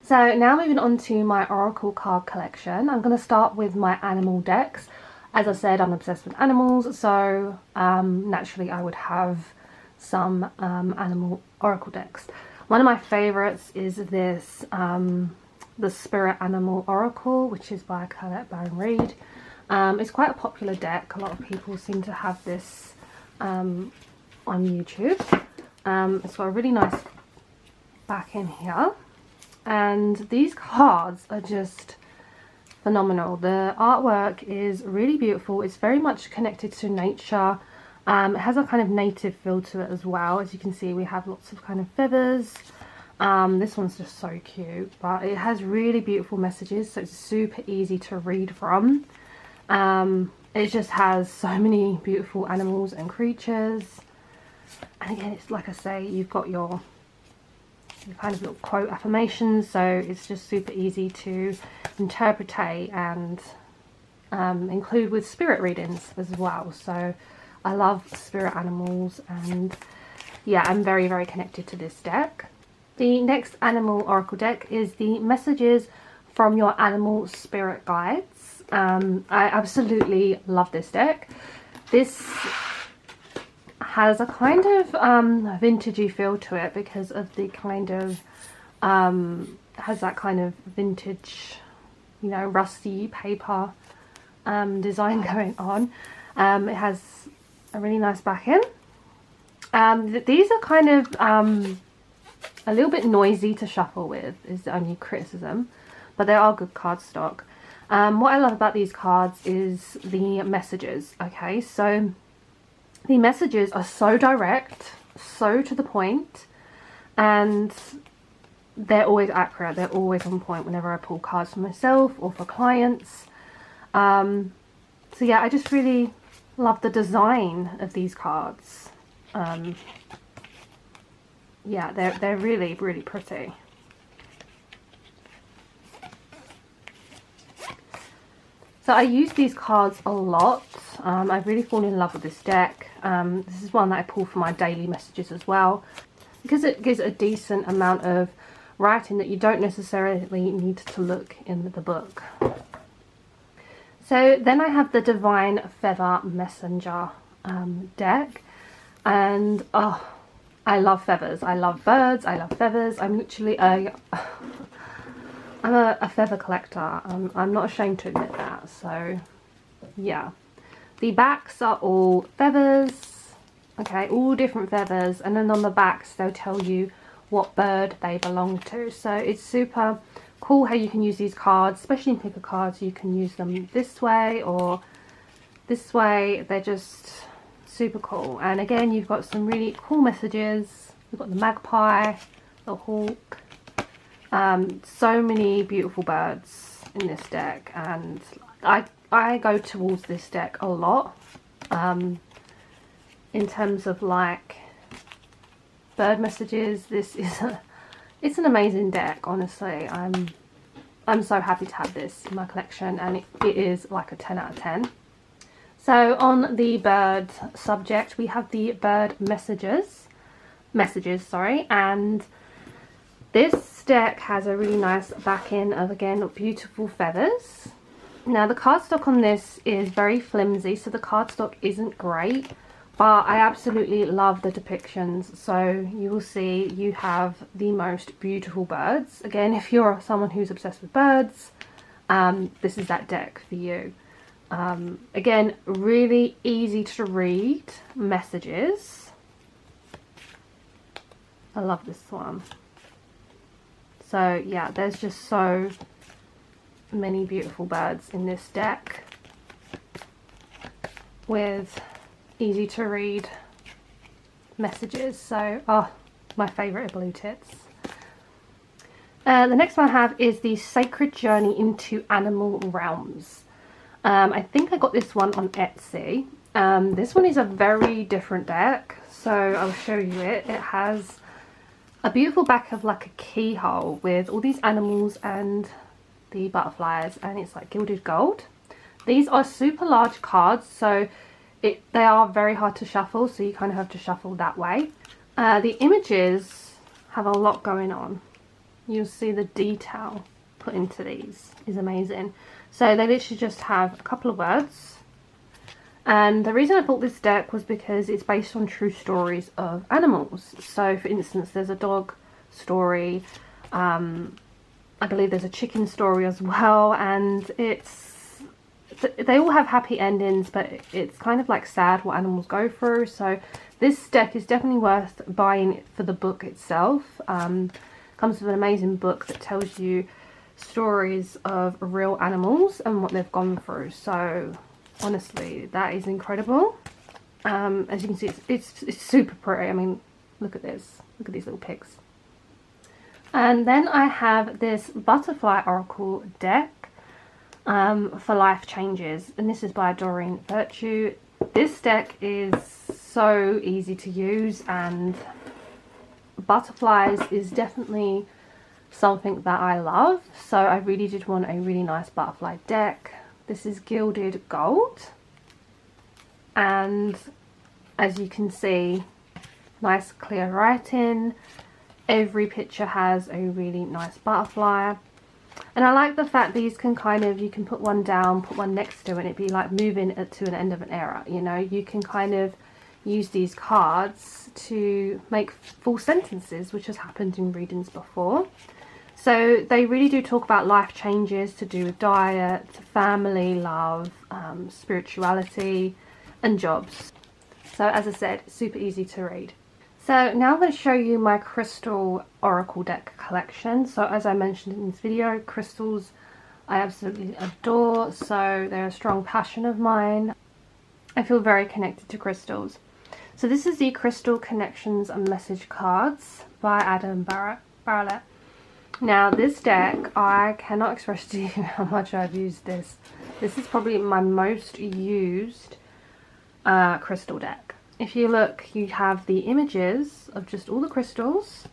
So now moving on to my oracle card collection, I'm going to start with my animal decks. As I said, I'm obsessed with animals, so naturally I would have some animal oracle decks. One of my favorites is this, the Spirit Animal Oracle, which is by Colette Baron-Reid. It's quite a popular deck. A lot of people seem to have this on YouTube. It's got a really nice back in here, and these cards are just phenomenal. The artwork is really beautiful. It's very much connected to nature. It has a kind of native feel to it as well. As you can see, we have lots of kind of feathers. This one's just so cute, but it has really beautiful messages, so it's super easy to read from. It just has so many beautiful animals and creatures, and again, it's like I say, you've got your kind of little quote affirmations, so it's just super easy to interpretate and include with spirit readings as well. So I love spirit animals, and yeah, I'm very, very connected to this deck. The next animal oracle deck is the Messages from Your Animal Spirit Guides. I absolutely love this deck. This has a kind of vintagey feel to it because of the kind of has that kind of vintage, you know, rusty paper design going on. It has a really nice back end. These are kind of a little bit noisy to shuffle with, is the only criticism, but they are good cardstock. What I love about these cards is the messages. Okay, so the messages are so direct, so to the point, and they're always accurate. They're always on point whenever I pull cards for myself or for clients. So yeah, I just really love the design of these cards. Yeah, they're really, really pretty. So I use these cards a lot. I've really fallen in love with this deck. This is one that I pull for my daily messages as well, because it gives a decent amount of writing that you don't necessarily need to look in the book. So then I have the Divine Feather Messenger deck, and oh, I love feathers. I love birds. I love feathers. I'm literally I'm a feather collector. I'm not ashamed to admit that. So yeah, the backs are all feathers. Okay, all different feathers, and then on the backs they'll tell you what bird they belong to. So it's super cool how you can use these cards, especially in picker cards. You can use them this way or this way. They're just super cool. And again, you've got some really cool messages. You've got the magpie, the hawk, so many beautiful birds in this deck, and I go towards this deck a lot in terms of like bird messages. This is it's an amazing deck, honestly. I'm so happy to have this in my collection, and it is like a 10 out of 10. So on the bird subject, we have the bird messages, sorry, and this deck has a really nice back end of, again, beautiful feathers. Now the cardstock on this is very flimsy, so the cardstock isn't great, but I absolutely love the depictions. So you will see you have the most beautiful birds. Again, if you're someone who's obsessed with birds, this is that deck for you. Again, really easy to read messages. I love this one. So yeah, there's just so many beautiful birds in this deck with easy to read messages. So, oh, my favourite blue tits. The next one I have is the Sacred Journey into Animal Realms. I think I got this one on Etsy. This one is a very different deck, so I'll show you it. It has a beautiful back of like a keyhole with all these animals and the butterflies, and it's like gilded gold. These are super large cards, so they are very hard to shuffle, so you kind of have to shuffle that way. The images have a lot going on. you'll see the detail put into these is amazing. So they literally just have a couple of words. And the reason I bought this deck was because it's based on true stories of animals. So for instance, there's a dog story, I believe there's a chicken story as well, and they all have happy endings, but it's kind of like sad what animals go through. So this deck is definitely worth buying for the book itself. Comes with an amazing book that tells you stories of real animals and what they've gone through. So honestly, that is incredible. As you can see, it's super pretty. I mean, look at this. Look at these little pigs. And then I have this Butterfly Oracle deck for life changes. And this is by Doreen Virtue. This deck is so easy to use, and butterflies is definitely something that I love. So I really did want a really nice butterfly deck. This is gilded gold, and as you can see, nice clear writing. Every picture has a really nice butterfly, and I like the fact these can kind of, you can put one down, put one next to it, and it'd be like moving it to an end of an era. You know, you can kind of use these cards to make full sentences, which has happened in readings before. So they really do talk about life changes to do with diet, family, love, spirituality and jobs. So as I said, super easy to read. So now I'm going to show you my crystal oracle deck collection. So as I mentioned in this video, crystals I absolutely adore. So they're a strong passion of mine. I feel very connected to crystals. So this is the Crystal Connections and Message Cards by Adam Barrett. Now this deck, I cannot express to you how much I've used this. This is probably my most used crystal deck. If you look, you have the images of just all the crystals.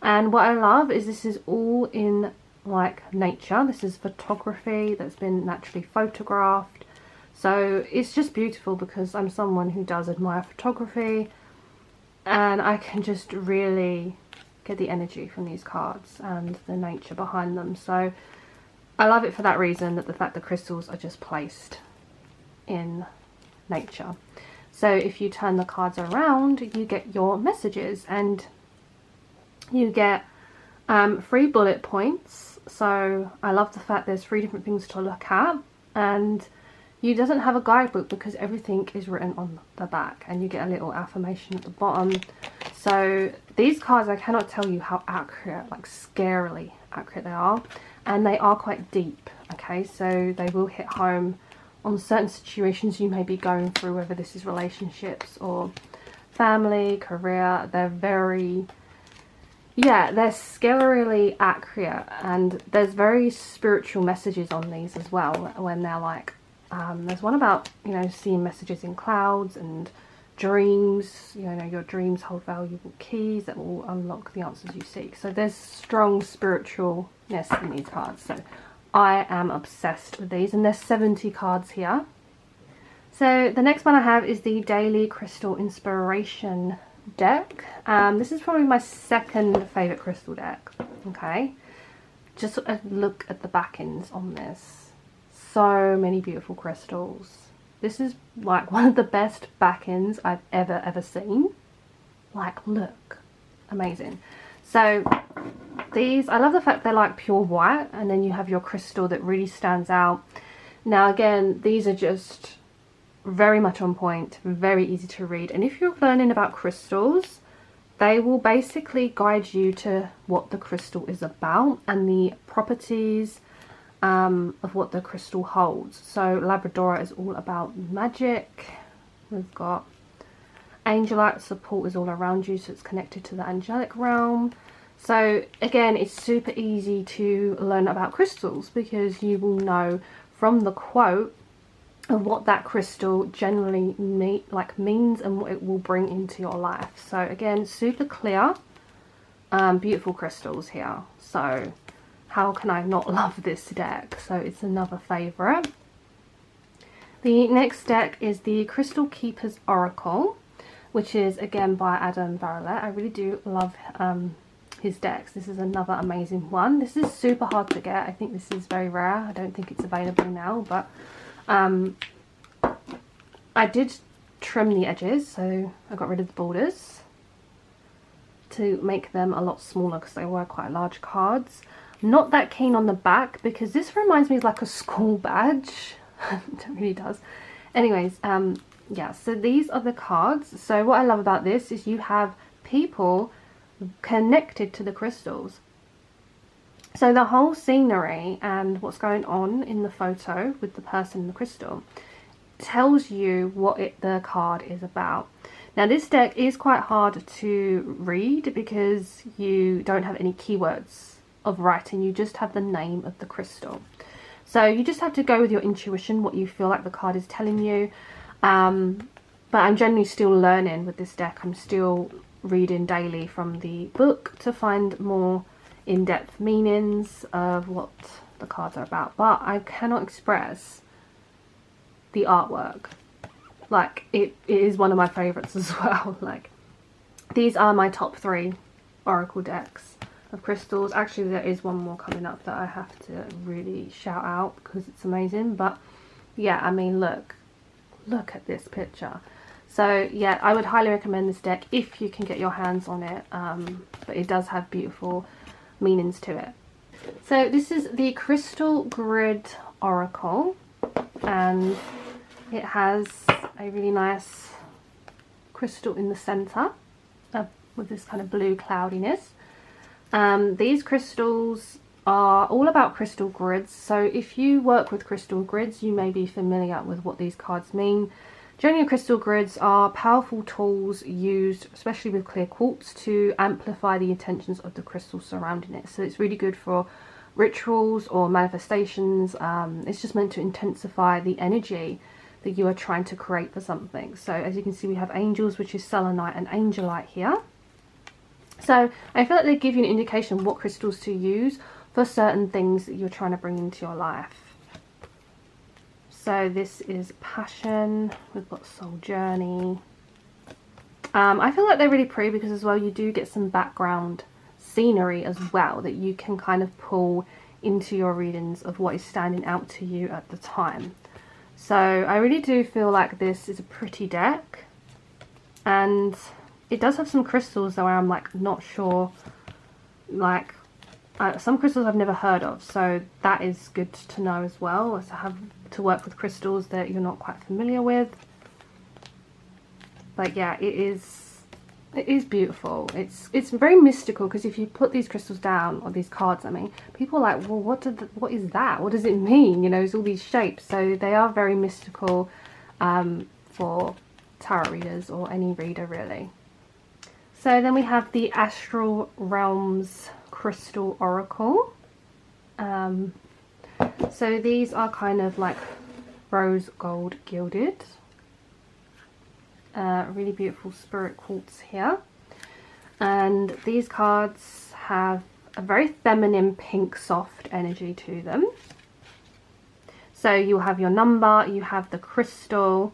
And what I love is this is all in like nature. This is photography that's been naturally photographed. So it's just beautiful because I'm someone who does admire photography. And I can just really get the energy from these cards and the nature behind them. So I love it for that reason, that the fact the crystals are just placed in nature. So if you turn the cards around, you get your messages, and you get 3 bullet points. So I love the fact there's 3 different things to look at, and you doesn't have a guidebook because everything is written on the back, and you get a little affirmation at the bottom. So these cards, I cannot tell you how accurate, like scarily accurate they are, and they are quite deep. Okay, so they will hit home on certain situations you may be going through, whether this is relationships or family, career. They're very, yeah, they're scarily accurate, and there's very spiritual messages on these as well, when they're like, there's one about, you know, seeing messages in clouds and dreams. You know, your dreams hold valuable keys that will unlock the answers you seek. So there's strong spiritualness in these cards. So I am obsessed with these, and there's 70 cards here. So the next one I have is the Daily Crystal Inspiration deck. This is probably my second favourite crystal deck. Okay, just a look at the backings on this. So many beautiful crystals. This is like one of the best backends I've ever seen. Like, look, amazing. So these, I love the fact they're like pure white, and then you have your crystal that really stands out. Now again, these are just very much on point, very easy to read, and if you're learning about crystals, they will basically guide you to what the crystal is about and the properties of what the crystal holds. So Labradora is all about magic. We've got Angelite support is all around you, so it's connected to the angelic realm. So again, it's super easy to learn about crystals because you will know from the quote of what that crystal generally means and what it will bring into your life. So again, super clear, beautiful crystals here. So how can I not love this deck? So it's another favourite. The next deck is the Crystal Keeper's Oracle, which is again by Adam Barrett. I really do love his decks. This is another amazing one. This is super hard to get. I think this is very rare. I don't think it's available now, but I did trim the edges, so I got rid of the borders to make them a lot smaller because they were quite large cards. Not that keen on the back because this reminds me of like a school badge. It really does. Anyways, yeah, so these are the cards. So what I love about this is you have people connected to the crystals. So the whole scenery and what's going on in the photo with the person in the crystal tells you what the card is about. Now this deck is quite hard to read because you don't have any keywords of writing, you just have the name of the crystal. So you just have to go with your intuition, what you feel like the card is telling you. But I'm generally still learning with this deck. I'm still reading daily from the book to find more in-depth meanings of what the cards are about. But I cannot express the artwork. Like, it is one of my favourites as well. Like, these are my top 3 oracle decks of crystals. Actually, there is one more coming up that I have to really shout out because it's amazing. But yeah, I mean, look at this picture. So yeah, I would highly recommend this deck if you can get your hands on it. But it does have beautiful meanings to it. So this is the Crystal Grid Oracle, and it has a really nice crystal in the center with this kind of blue cloudiness. These crystals are all about crystal grids, so if you work with crystal grids you may be familiar with what these cards mean. Generally, crystal grids are powerful tools used, especially with clear quartz, to amplify the intentions of the crystal surrounding it. So it's really good for rituals or manifestations. It's just meant to intensify the energy that you are trying to create for something. So as you can see, we have angels, which is selenite and angelite here. So I feel like they give you an indication of what crystals to use for certain things that you're trying to bring into your life. So this is Passion, we've got Soul Journey. I feel like they're really pretty because as well you do get some background scenery as well that you can kind of pull into your readings of what is standing out to you at the time. So I really do feel like this is a pretty deck, and it does have some crystals though I'm like not sure, like some crystals I've never heard of, so that is good to know as well, as to have to work with crystals that you're not quite familiar with. But yeah, it is beautiful. It's very mystical because if you put these crystals down, or these cards I mean, people are like, well, what is that? What does it mean? You know, it's all these shapes. So they are very mystical for tarot readers or any reader really. So then we have the Astral Realms Crystal Oracle. So these are kind of like rose gold gilded. Really beautiful spirit quartz here. And these cards have a very feminine pink soft energy to them. So you have your number, you have the crystal,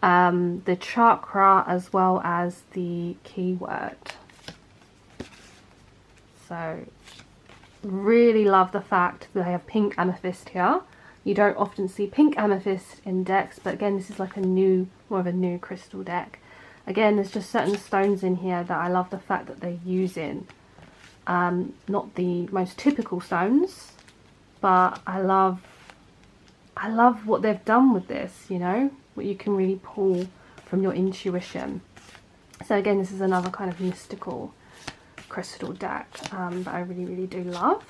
the chakra, as well as the keyword. So really love the fact that they have pink amethyst here. You don't often see pink amethyst in decks, but again, this is like more of a new crystal deck. Again, there's just certain stones in here that I love the fact that they're using. Not the most typical stones, but I love what they've done with this, you know, what you can really pull from your intuition. So again, this is another kind of mystical crystal deck that I really do love.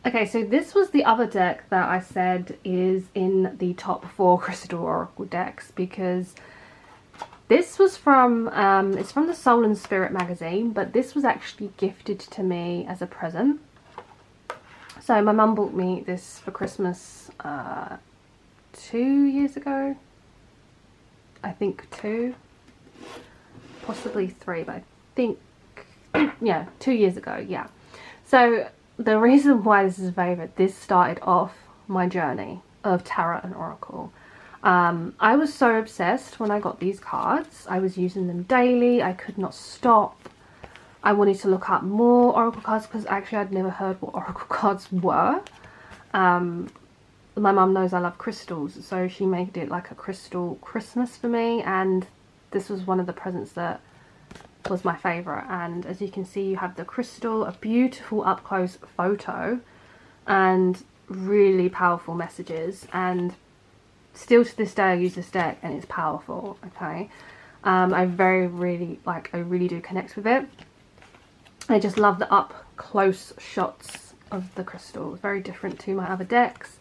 Okay, so this was the other deck that I said is in the top 4 crystal oracle decks, because this was from it's from the Soul and Spirit magazine, but this was actually gifted to me as a present. So my mum bought me this for Christmas 2 years ago. I think 2, possibly 3, but I think yeah, 2 years ago, yeah. So the reason why this is a favourite, this started off my journey of tarot and oracle. I was so obsessed when I got these cards. I was using them daily. I could not stop. I wanted to look up more oracle cards because actually I'd never heard what oracle cards were. My mum knows I love crystals, so she made it like a crystal Christmas for me, and this was one of the presents that was my favourite. And as you can see, you have the crystal, a beautiful up close photo, and really powerful messages. And still to this day I use this deck and it's powerful. Okay, I really do connect with it. I just love the up close shots of the crystals, very different to my other decks.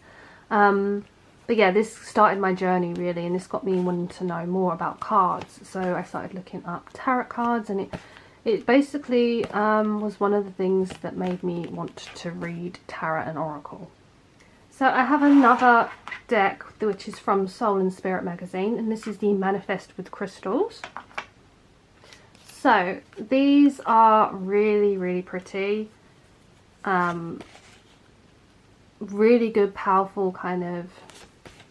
But yeah, this started my journey really, and this got me wanting to know more about cards. So I started looking up tarot cards, and it basically was one of the things that made me want to read tarot and oracle. So I have another deck which is from Soul and Spirit magazine, and this is the Manifest with Crystals. So these are really pretty, really good, powerful kind of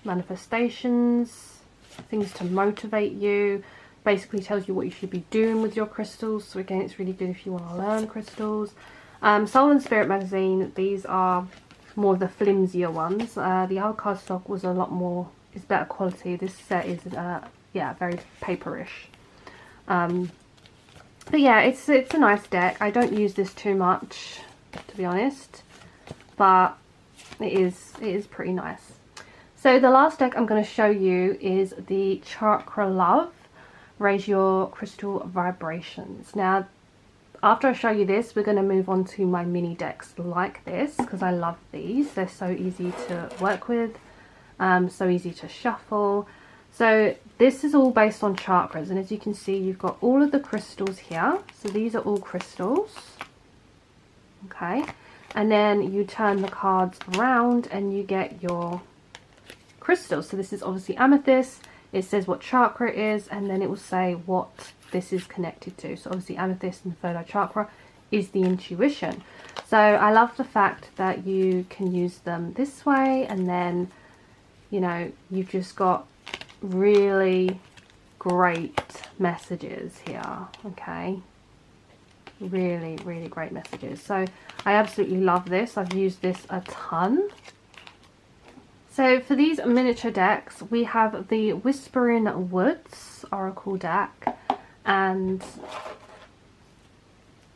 manifestations, things to motivate you. Basically tells you what you should be doing with your crystals. So again, it's really good if you want to learn crystals. Soul and Spirit magazine, these are more of the flimsier ones. The old cardstock was a lot more, it's better quality. This set is yeah, very paperish. But yeah, it's a nice deck. I don't use this too much, to be honest, but it is pretty nice. So the last deck I'm going to show you is the Chakra Love, Raise Your Crystal Vibrations. Now, after I show you this, we're going to move on to my mini decks like this, because I love these. They're so easy to work with, so easy to shuffle. So this is all based on chakras, and as you can see, you've got all of the crystals here. So these are all crystals, okay, and then you turn the cards around and you get your crystals. So this is obviously amethyst. It says what chakra it is, and then it will say what this is connected to. So obviously amethyst and third eye chakra is the intuition. So I love the fact that you can use them this way, and then, you know, you've just got really great messages here. Okay, really great messages. So I absolutely love this. I've used this a ton. So for these miniature decks, we have the Whispering Woods Oracle deck, and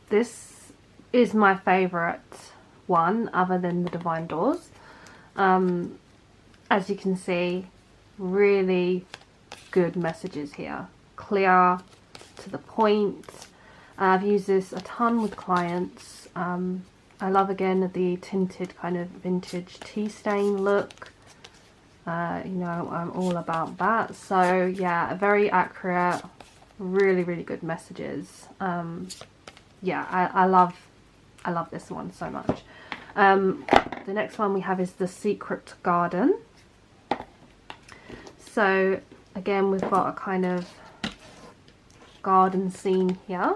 this is my favourite one other than the Divine Doors. As you can see, really good messages here, clear, to the point. I've used this a ton with clients. I love, again, the tinted kind of vintage tea stain look. You know, I'm all about that. So yeah, very accurate, really good messages. Yeah, I love this one so much. The next one we have is the Secret Garden. So again, we've got a kind of garden scene here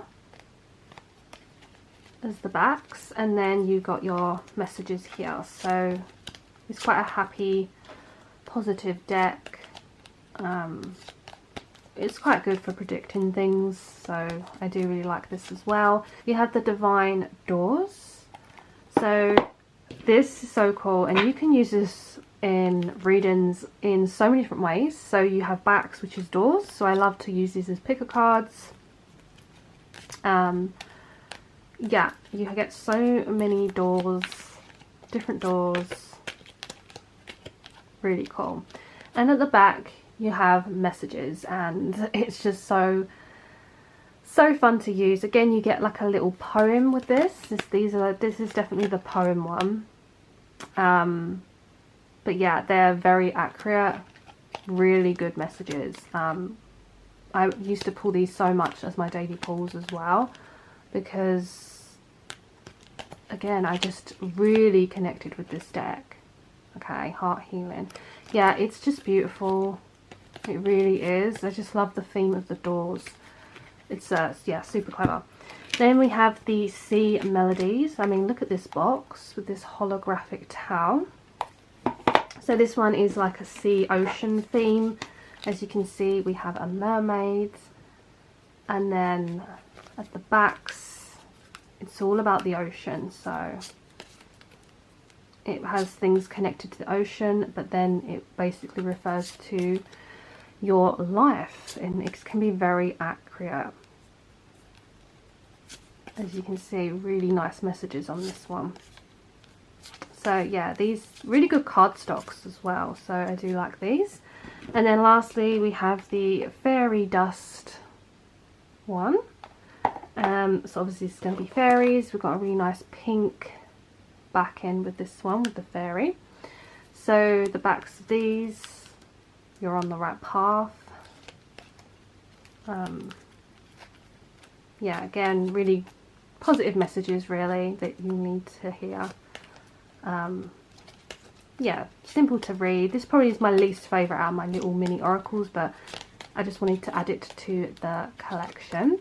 as the backs, and then you've got your messages here. So it's quite a happy, positive deck. It's quite good for predicting things, so I do really like this as well. You have the Divine Doors. So this is so cool, and you can use this in readings in so many different ways. So you have backs, which is doors, so I love to use these as picker cards. Yeah, you get so many doors, different doors, really cool. And at the back you have messages, and it's just so fun to use. Again, you get like a little poem with this. This is definitely the poem one. But yeah, they're very accurate, really good messages. I used to pull these so much as my daily pulls as well, because again, I just really connected with this deck. Okay, heart healing. Yeah, it's just beautiful. It really is. I just love the theme of the doors. It's yeah, super clever. Then we have the Sea Melodies. I mean, look at this box with this holographic towel. So this one is like a sea ocean theme. As you can see, we have a mermaid, and then at the backs it's all about the ocean. So it has things connected to the ocean, but then it basically refers to your life, and it can be very accurate. As you can see, really nice messages on this one. So yeah, these really good card stocks as well, so I do like these. And then lastly we have the fairy dust one. So obviously it's going to be fairies. We've got a really nice pink back end with this one, with the fairy. So the backs of these, you're on the right path. Yeah, again, really positive messages really that you need to hear. Yeah, simple to read. This probably is my least favourite out of my little mini oracles, but I just wanted to add it to the collection.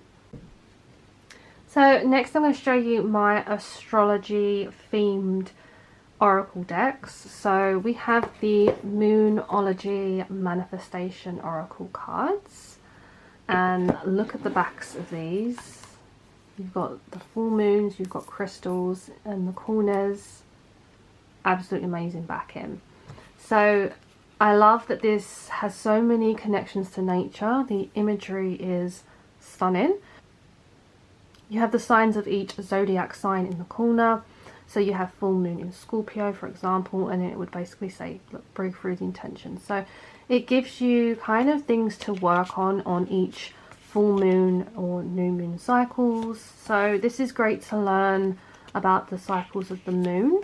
So next I'm going to show you my astrology themed oracle decks. So we have the Moonology Manifestation Oracle cards, and look at the backs of these. You've got the full moons, you've got crystals in the corners. Absolutely amazing backing. So I love that this has so many connections to nature. The imagery is stunning. You have the signs of each zodiac sign in the corner. So you have full moon in Scorpio, for example, and it would basically say, look, break through the intention. So it gives you kind of things to work on each full moon or new moon cycles. So this is great to learn about the cycles of the moon.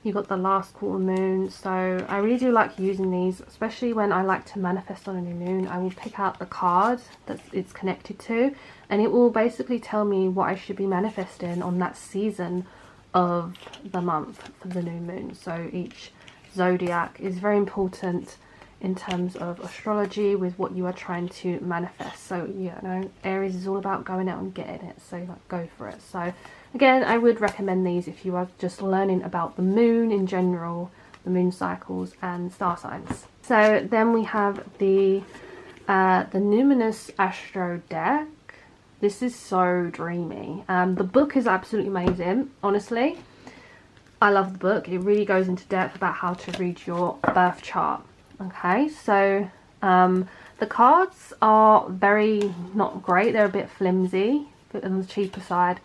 You've got the last quarter moon, so I really do like using these, especially when I like to manifest on a new moon. I will pick out the card that it's connected to, and it will basically tell me what I should be manifesting on that season of the month for the new moon. So each zodiac is very important in terms of astrology with what you are trying to manifest. So you know, Aries is all about going out and getting it, so like go for it. So again, I would recommend these if you are just learning about the moon in general, the moon cycles and star signs. So then we have the Numinous Astro deck. This is so dreamy. The book is absolutely amazing, honestly. I love the book. It really goes into depth about how to read your birth chart. Okay, so the cards are very not great. They're a bit flimsy, a bit on the cheaper side,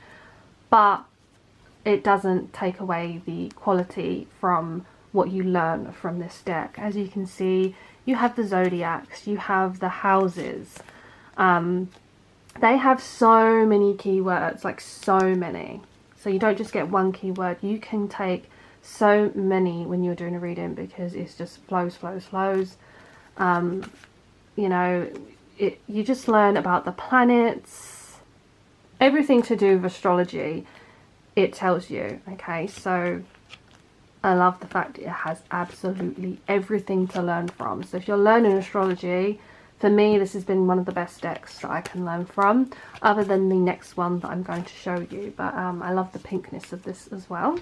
but it doesn't take away the quality from what you learn from this deck. As you can see, you have the zodiacs, you have the houses. They have so many keywords, like so many. So you don't just get one keyword, you can take so many when you're doing a reading, because it's just flows. You know, you just learn about the planets, everything to do with astrology. It tells you. Okay, so I love the fact it has absolutely everything to learn from. So if you're learning astrology, for me this has been one of the best decks that I can learn from, other than the next one that I'm going to show you. But I love the pinkness of this as well.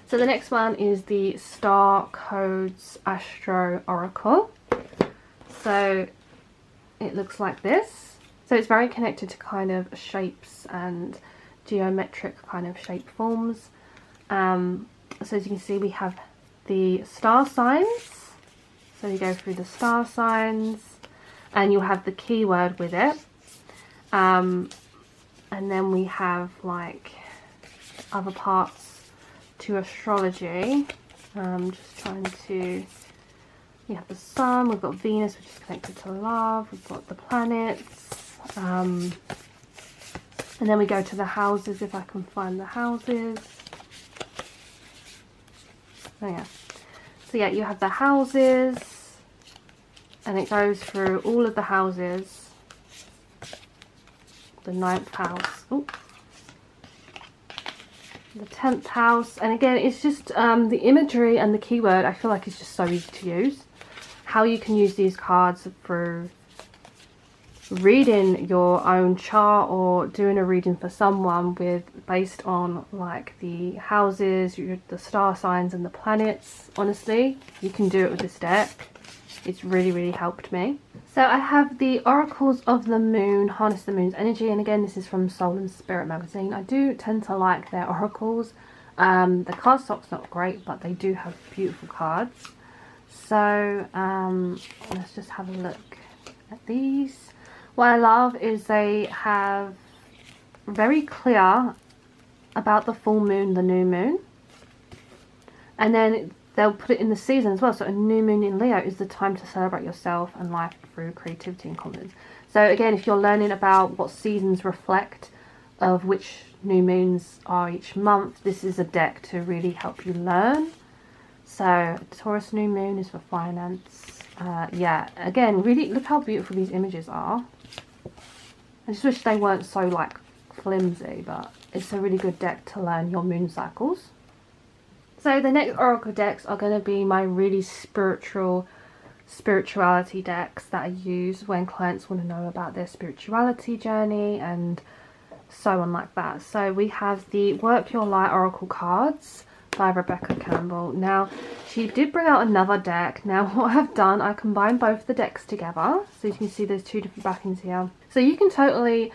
So the next one is the Star Codes Astro Oracle. So it looks like this. So it's very connected to kind of shapes and geometric kind of shape forms. So as you can see, we have the star signs. So you go through the star signs and you'll have the keyword with it. And then we have like other parts to astrology. Just trying to, we have the sun, we've got Venus, which is connected to love, we've got the planets, and then we go to the houses, if I can find the houses. Oh yeah, so yeah, you have the houses, and it goes through all of the houses. The 9th house, ooh, the 10th house, and again it's just the imagery and the keyword I feel like is just so easy to use. How you can use these cards through reading your own chart or doing a reading for someone with based on like the houses, the star signs and the planets. Honestly, you can do it with this deck. it's really, really helped me. So I have the Oracles of the Moon, Harness the Moon's Energy, and again this is from Soul and Spirit magazine. I do tend to like their oracles. The cardstock's not great, but they do have beautiful cards. So let's just have a look at these. What I love is they have very clear about the full moon, the new moon, and then they'll put it in the season as well. So a new moon in Leo is the time to celebrate yourself and life through creativity and confidence. So again, if you're learning about what seasons reflect of which new moons are each month, this is a deck to really help you learn. So Taurus new moon is for finance. Yeah, again, really look how beautiful these images are. I just wish they weren't so like flimsy, but it's a really good deck to learn your moon cycles. So the next oracle decks are going to be my really spirituality decks that I use when clients want to know about their spirituality journey and so on like that. So we have the Work Your Light Oracle cards by Rebecca Campbell. Now she did bring out another deck. Now what I've done, I combined both the decks together, so you can see there's two different backings here. So you can totally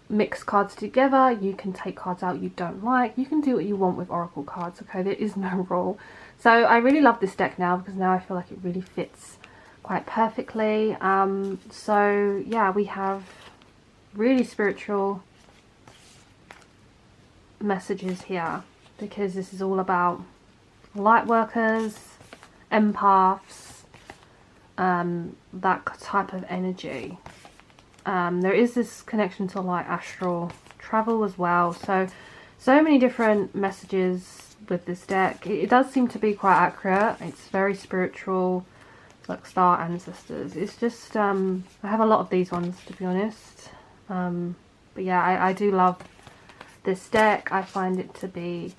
mix cards together. You can take cards out you don't like. You can do what you want with oracle cards, okay? There is no rule. So I really love this deck now because now I feel like it really fits quite perfectly. So yeah, we have really spiritual messages here because this is all about light workers, empaths, that type of energy. There is this connection to like astral travel as well. So many different messages with this deck. It does seem to be quite accurate. It's very spiritual, like star ancestors. It's just I have a lot of these ones, to be honest. But yeah, I do love this deck. I find it to be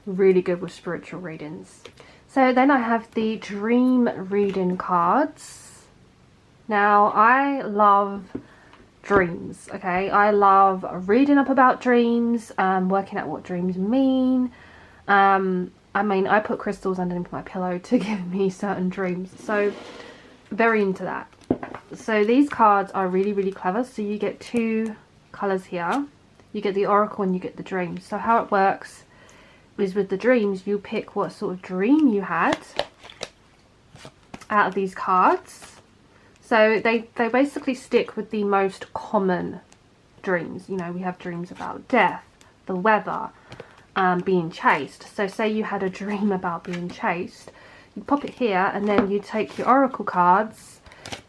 really good with spiritual readings. So then I have the dream reading cards. Now I love dreams, okay? I love reading up about dreams, working out what dreams mean. I mean, I put crystals underneath my pillow to give me certain dreams, so very into that. So these cards are really, really clever. So you get two colors here. You get the oracle and you get the dreams. So how it works is with the dreams, you pick what sort of dream you had out of these cards. So they basically stick with the most common dreams. You know, we have dreams about death, the weather, being chased. So say you had a dream about being chased, you pop it here and then you take your oracle cards,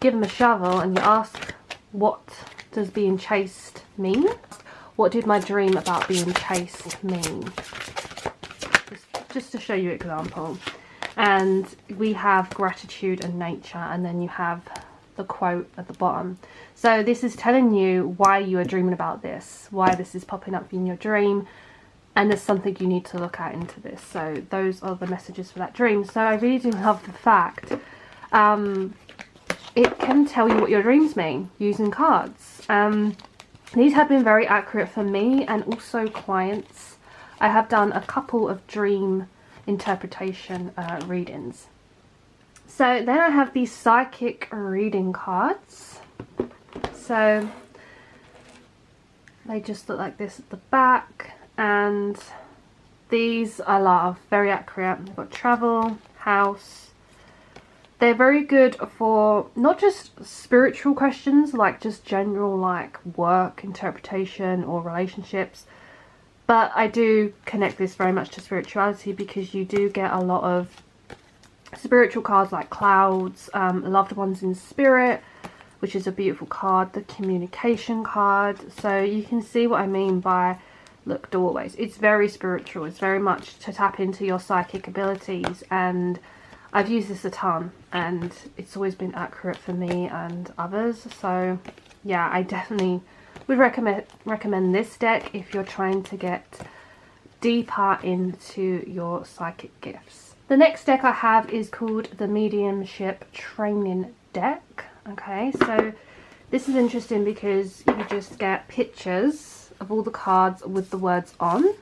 give them a shovel and you ask, what does being chased mean? What did my dream about being chased mean? Just to show you an example. And we have gratitude and nature, and then you have the quote at the bottom. So this is telling you why you are dreaming about this, why this is popping up in your dream, and there's something you need to look at into this. So those are the messages for that dream. So I really do love the fact it can tell you what your dreams mean using cards. These have been very accurate for me and also clients. I have done a couple of dream interpretation readings. So then I have these psychic reading cards. So they just look like this at the back, and these I love, very accurate. They've got travel, house. They're very good for not just spiritual questions, like just general like work, interpretation or relationships, but I do connect this very much to spirituality because you do get a lot of spiritual cards like clouds, loved ones in spirit, which is a beautiful card, the communication card. So you can see what I mean by, look, doorways. It's very spiritual. It's very much to tap into your psychic abilities, and I've used this a ton and it's always been accurate for me and others. So yeah, I definitely would recommend this deck if you're trying to get deeper into your psychic gifts. The next deck I have is called the Mediumship Training deck. Okay, so this is interesting because you just get pictures of all the cards with the words on.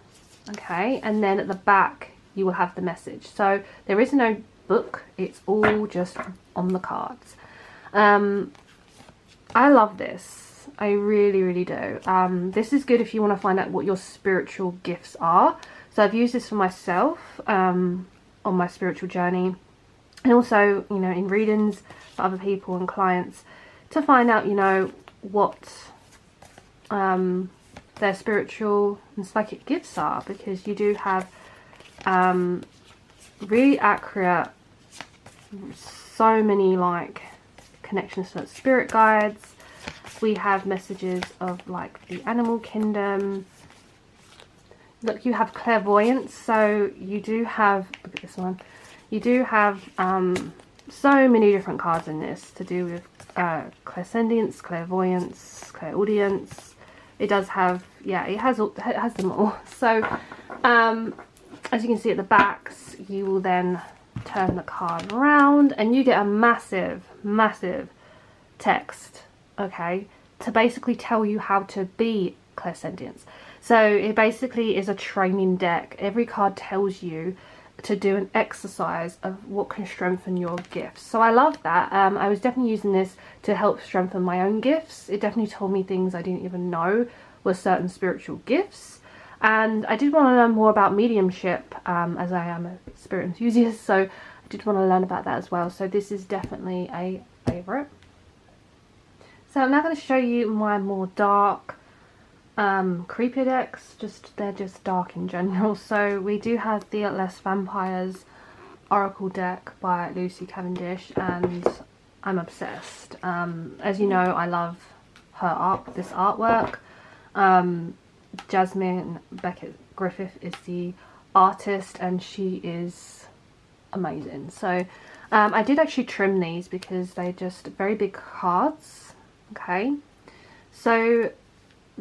Okay, and then at the back you will have the message. So there is no book, it's all just on the cards. I love this. I really, really do. This is good if you want to find out what your spiritual gifts are. So I've used this for myself on my spiritual journey, and also, you know, in readings for other people and clients to find out, you know, what their spiritual and psychic gifts are, because you do have really accurate, so many like connections to spirit guides. We have messages of like the animal kingdom. Look, you have clairvoyance, so you do have, look at this one, you do have so many different cards in this to do with clairsentience, clairvoyance, clairaudience. It does have, yeah, it has them all. So as you can see at the backs, you will then turn the card around and you get a massive text, okay, to basically tell you how to be clairsentient. So it basically is a training deck. Every card tells you to do an exercise of what can strengthen your gifts. So I love that. I was definitely using this to help strengthen my own gifts. It definitely told me things I didn't even know were certain spiritual gifts. And I did want to learn more about mediumship, as I am a spirit enthusiast, so I did want to learn about that as well. So this is definitely a favourite. So I'm now going to show you my more dark, creepier decks. They're just dark in general. So we do have Theaterless Vampires Oracle deck by Lucy Cavendish, and I'm obsessed. As you know, I love her art, this artwork. Jasmine Beckett Griffith is the artist, and she is amazing. So I did actually trim these because they're just very big cards. Okay, so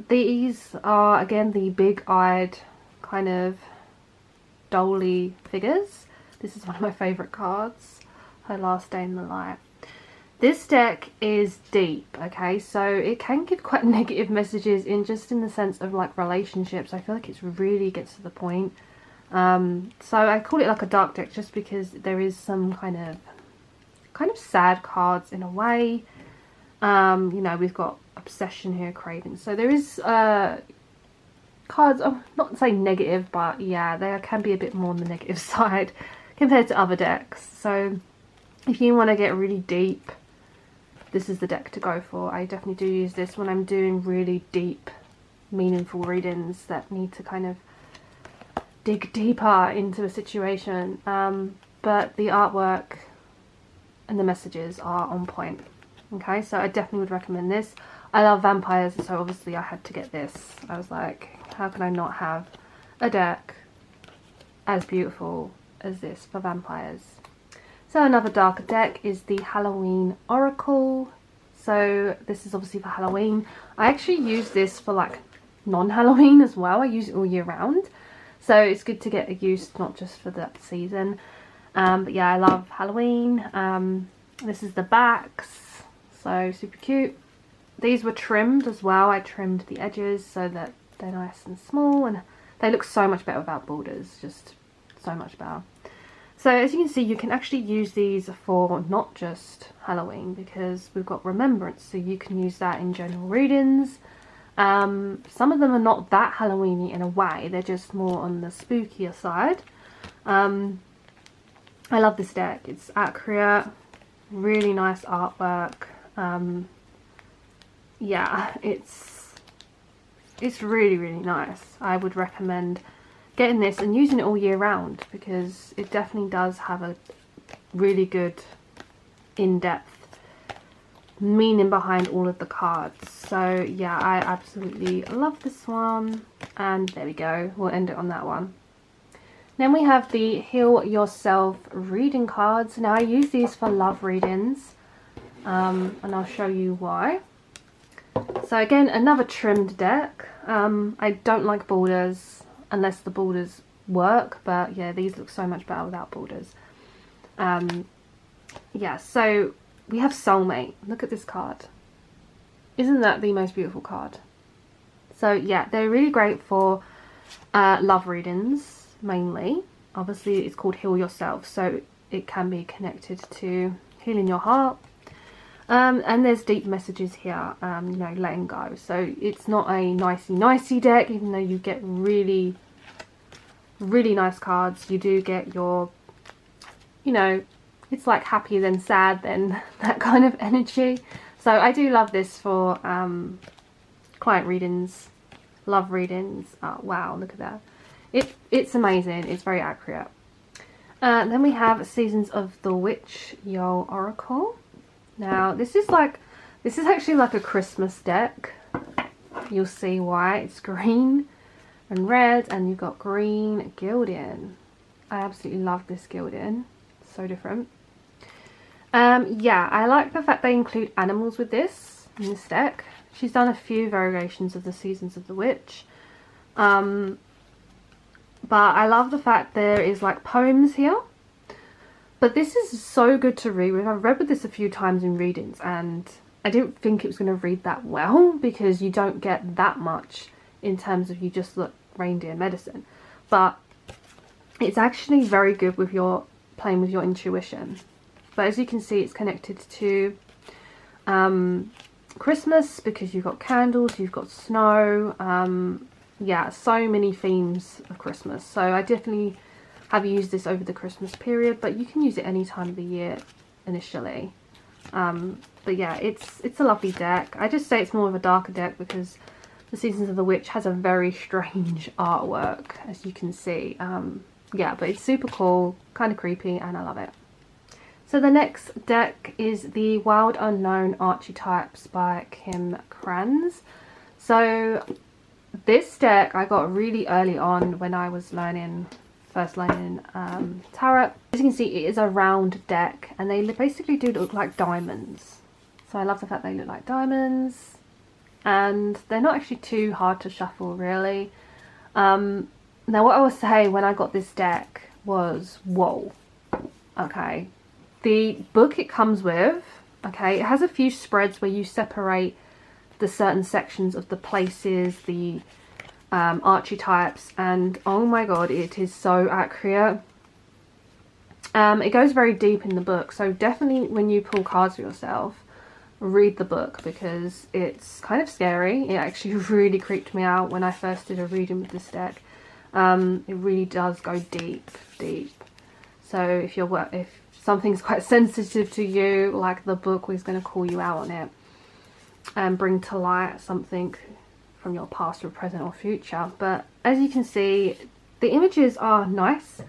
these are again the big-eyed kind of dolly figures. This is one of my favourite cards, Her Last Day in the Light. This deck is deep, okay, so it can give quite negative messages in the sense of like relationships. I feel like it's really gets to the point. So I call it like a dark deck just because there is some kind of sad cards in a way. You know, we've got obsession here, craving. So there is cards, I'm not saying negative, but yeah, they can be a bit more on the negative side compared to other decks. So if you want to get really deep, this is the deck to go for. I definitely do use this when I'm doing really deep, meaningful readings that need to kind of dig deeper into a situation. But the artwork and the messages are on point. Okay, so I definitely would recommend this. I love vampires, so obviously I had to get this. I was like, how can I not have a deck as beautiful as this for vampires? So another darker deck is the Halloween Oracle. So this is obviously for Halloween. I actually use this for like non-Halloween as well. I use it all year round. So it's good to get a use, not just for that season. But yeah, I love Halloween. This is the backs. So super cute. These were trimmed as well. I trimmed the edges so that they're nice and small, and they look so much better without borders, just so much better. So as you can see, you can actually use these for not just Halloween, because we've got remembrance, so you can use that in general readings. Some of them are not that Halloweeny in a way, they're just more on the spookier side. I love this deck. It's accurate, really nice artwork. Yeah, it's really, really nice. I would recommend getting this and using it all year round, because it definitely does have a really good in-depth meaning behind all of the cards. So yeah, I absolutely love this one, and there we go, we'll end it on that one. Then we have the Heal Yourself reading cards. Now I use these for love readings, and I'll show you why. So again, another trimmed deck. I don't like borders unless the borders work, but yeah, these look so much better without borders. Yeah, so we have Soulmate. Look at this card. Isn't that the most beautiful card? So yeah, they're really great for love readings mainly. Obviously it's called Heal Yourself, so it can be connected to healing your heart. And there's deep messages here, you know, letting go. So it's not a nicey deck, even though you get really, really nice cards. You do get your, you know, it's like happy then sad then, that kind of energy. So I do love this for client readings, love readings. Oh, wow, look at that. It's amazing. It's very accurate. Then we have Seasons of the Witch Yo Oracle. Now this is actually like a Christmas deck. You'll see why. It's green and red, and you've got green gilding. I absolutely love this gilding. So different. Yeah, I like the fact they include animals with this in this deck. She's done a few variations of the Seasons of the Witch. But I love the fact there is like poems here. But this is so good to read with. I've read with this a few times in readings, and I didn't think it was going to read that well because you don't get that much in terms of you just look reindeer medicine. But it's actually very good with your playing with your intuition. But as you can see, it's connected to Christmas because you've got candles, you've got snow. Yeah, so many themes of Christmas. So I definitely have used this over the Christmas period, but you can use it any time of the year initially. But yeah, it's a lovely deck. I just say it's more of a darker deck because the Seasons of the Witch has a very strange artwork, as you can see. Yeah, but it's super cool, kind of creepy, and I love it. So the next deck is the Wild Unknown Archetypes by Kim Kranz. So this deck I got really early on when I was first learning tarot. As you can see, it is a round deck, and they basically do look like diamonds. So I love the fact they look like diamonds, and they're not actually too hard to shuffle, really. Now what I will say when I got this deck was, whoa, okay. The book it comes with, okay, it has a few spreads where you separate the certain sections of the places, the archetypes, and oh my god, it is so accurate. It goes very deep in the book, so definitely when you pull cards for yourself, read the book because it's kind of scary. It actually really creeped me out when I first did a reading with this deck. It really does go deep. So if something's quite sensitive to you, like the book is going to call you out on it and bring to light something from your past or present or future. But as you can see, the images are nice.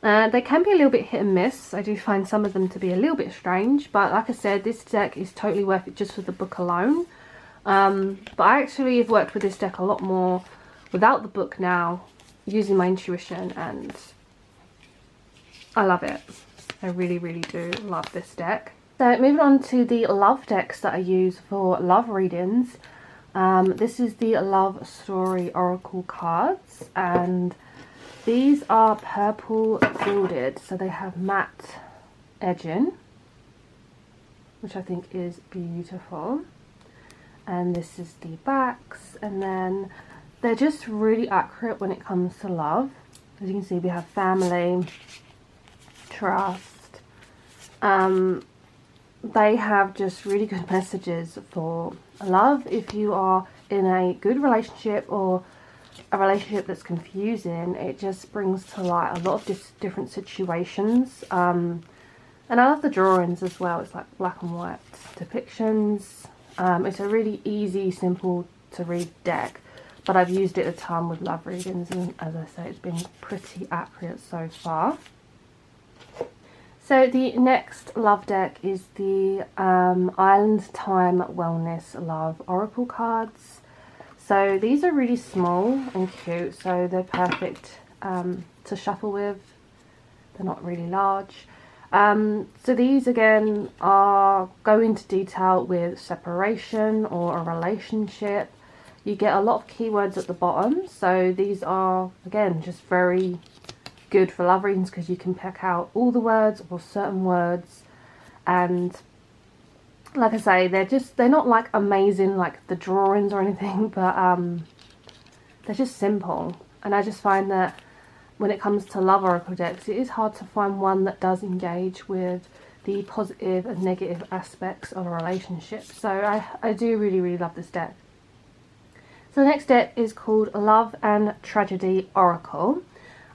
They can be a little bit hit and miss. I do find some of them to be a little bit strange, but like I said, this deck is totally worth it just for the book alone. But I actually have worked with this deck a lot more without the book now, using my intuition, and I love it. I really, really do love this deck. So moving on to the love decks that I use for love readings. This is the Love Story Oracle cards, and these are purple gilded, so they have matte edging, which I think is beautiful. And this is the backs, and then they're just really accurate when it comes to love. As you can see, we have family, trust. They have just really good messages for love. If you are in a good relationship or a relationship that's confusing, it just brings to light a lot of different situations. And I love the drawings as well. It's like black and white depictions. It's a really easy, simple to read deck, but I've used it a ton with love readings, and as I say, it's been pretty accurate so far. So the next love deck is the Island Time Wellness Love Oracle cards. So these are really small and cute, so they're perfect to shuffle with. They're not really large. So these again go into detail with separation or a relationship. You get a lot of keywords at the bottom, so these are again just very good for love readings because you can pick out all the words or certain words. And like I say, they're not like amazing like the drawings or anything, but they're just simple. And I just find that when it comes to love oracle decks, it is hard to find one that does engage with the positive and negative aspects of a relationship. So I do really love this deck. So the next deck is called Love and Tragedy Oracle.